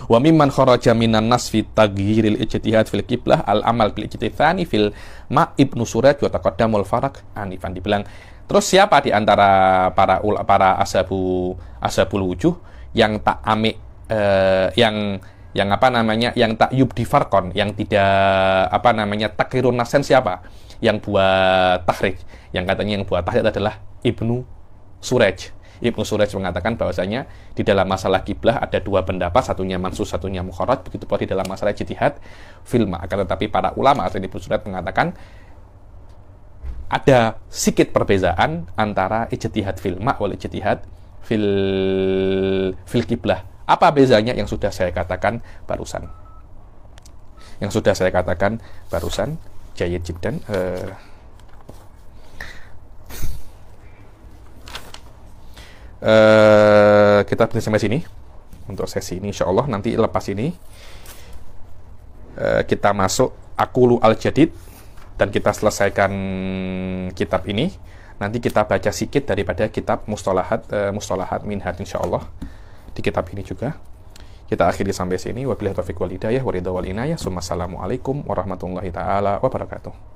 Wa mimman kharaja minan nas fi taghyiril ijtihad fil qiblah al amal bil ijtihad fil ma Ibnu Suraj wa taqaddamul faraq anifan. Dibilang terus siapa di antara para ashabul wujuh yang tak amik yang tak yubdi farqon, yang tidak takhirun nasen, siapa yang buat tahrij? Yang katanya yang buat tahrij adalah Ibnu Suraj. Ibnu Suraj mengatakan bahwasanya di dalam masalah kiblah ada dua pendapat, satunya mansus, satunya mukharraj. Begitu pula di dalam masalah ijtihad fil ma. Akan tetapi para ulama atau Ibnu Suraj mengatakan ada sedikit perbedaan antara ijtihad fil ma wal ijtihad fil kiblah. Apa bezanya? Yang sudah saya katakan barusan. Jayyid jiddan. Kita berhenti sampai sini untuk sesi ini. Insya Allah nanti lepas ini kita masuk Aqulu Al-Jadid dan kita selesaikan kitab ini. Nanti kita baca sikit daripada kitab Mustalahat Minhaj insya Allah di kitab ini juga. Kita akhiri sampai sini. Wabillahi taufiq wal hidayah wa ridha wal inayah. Assalamualaikum warahmatullahi taala wabarakatuh.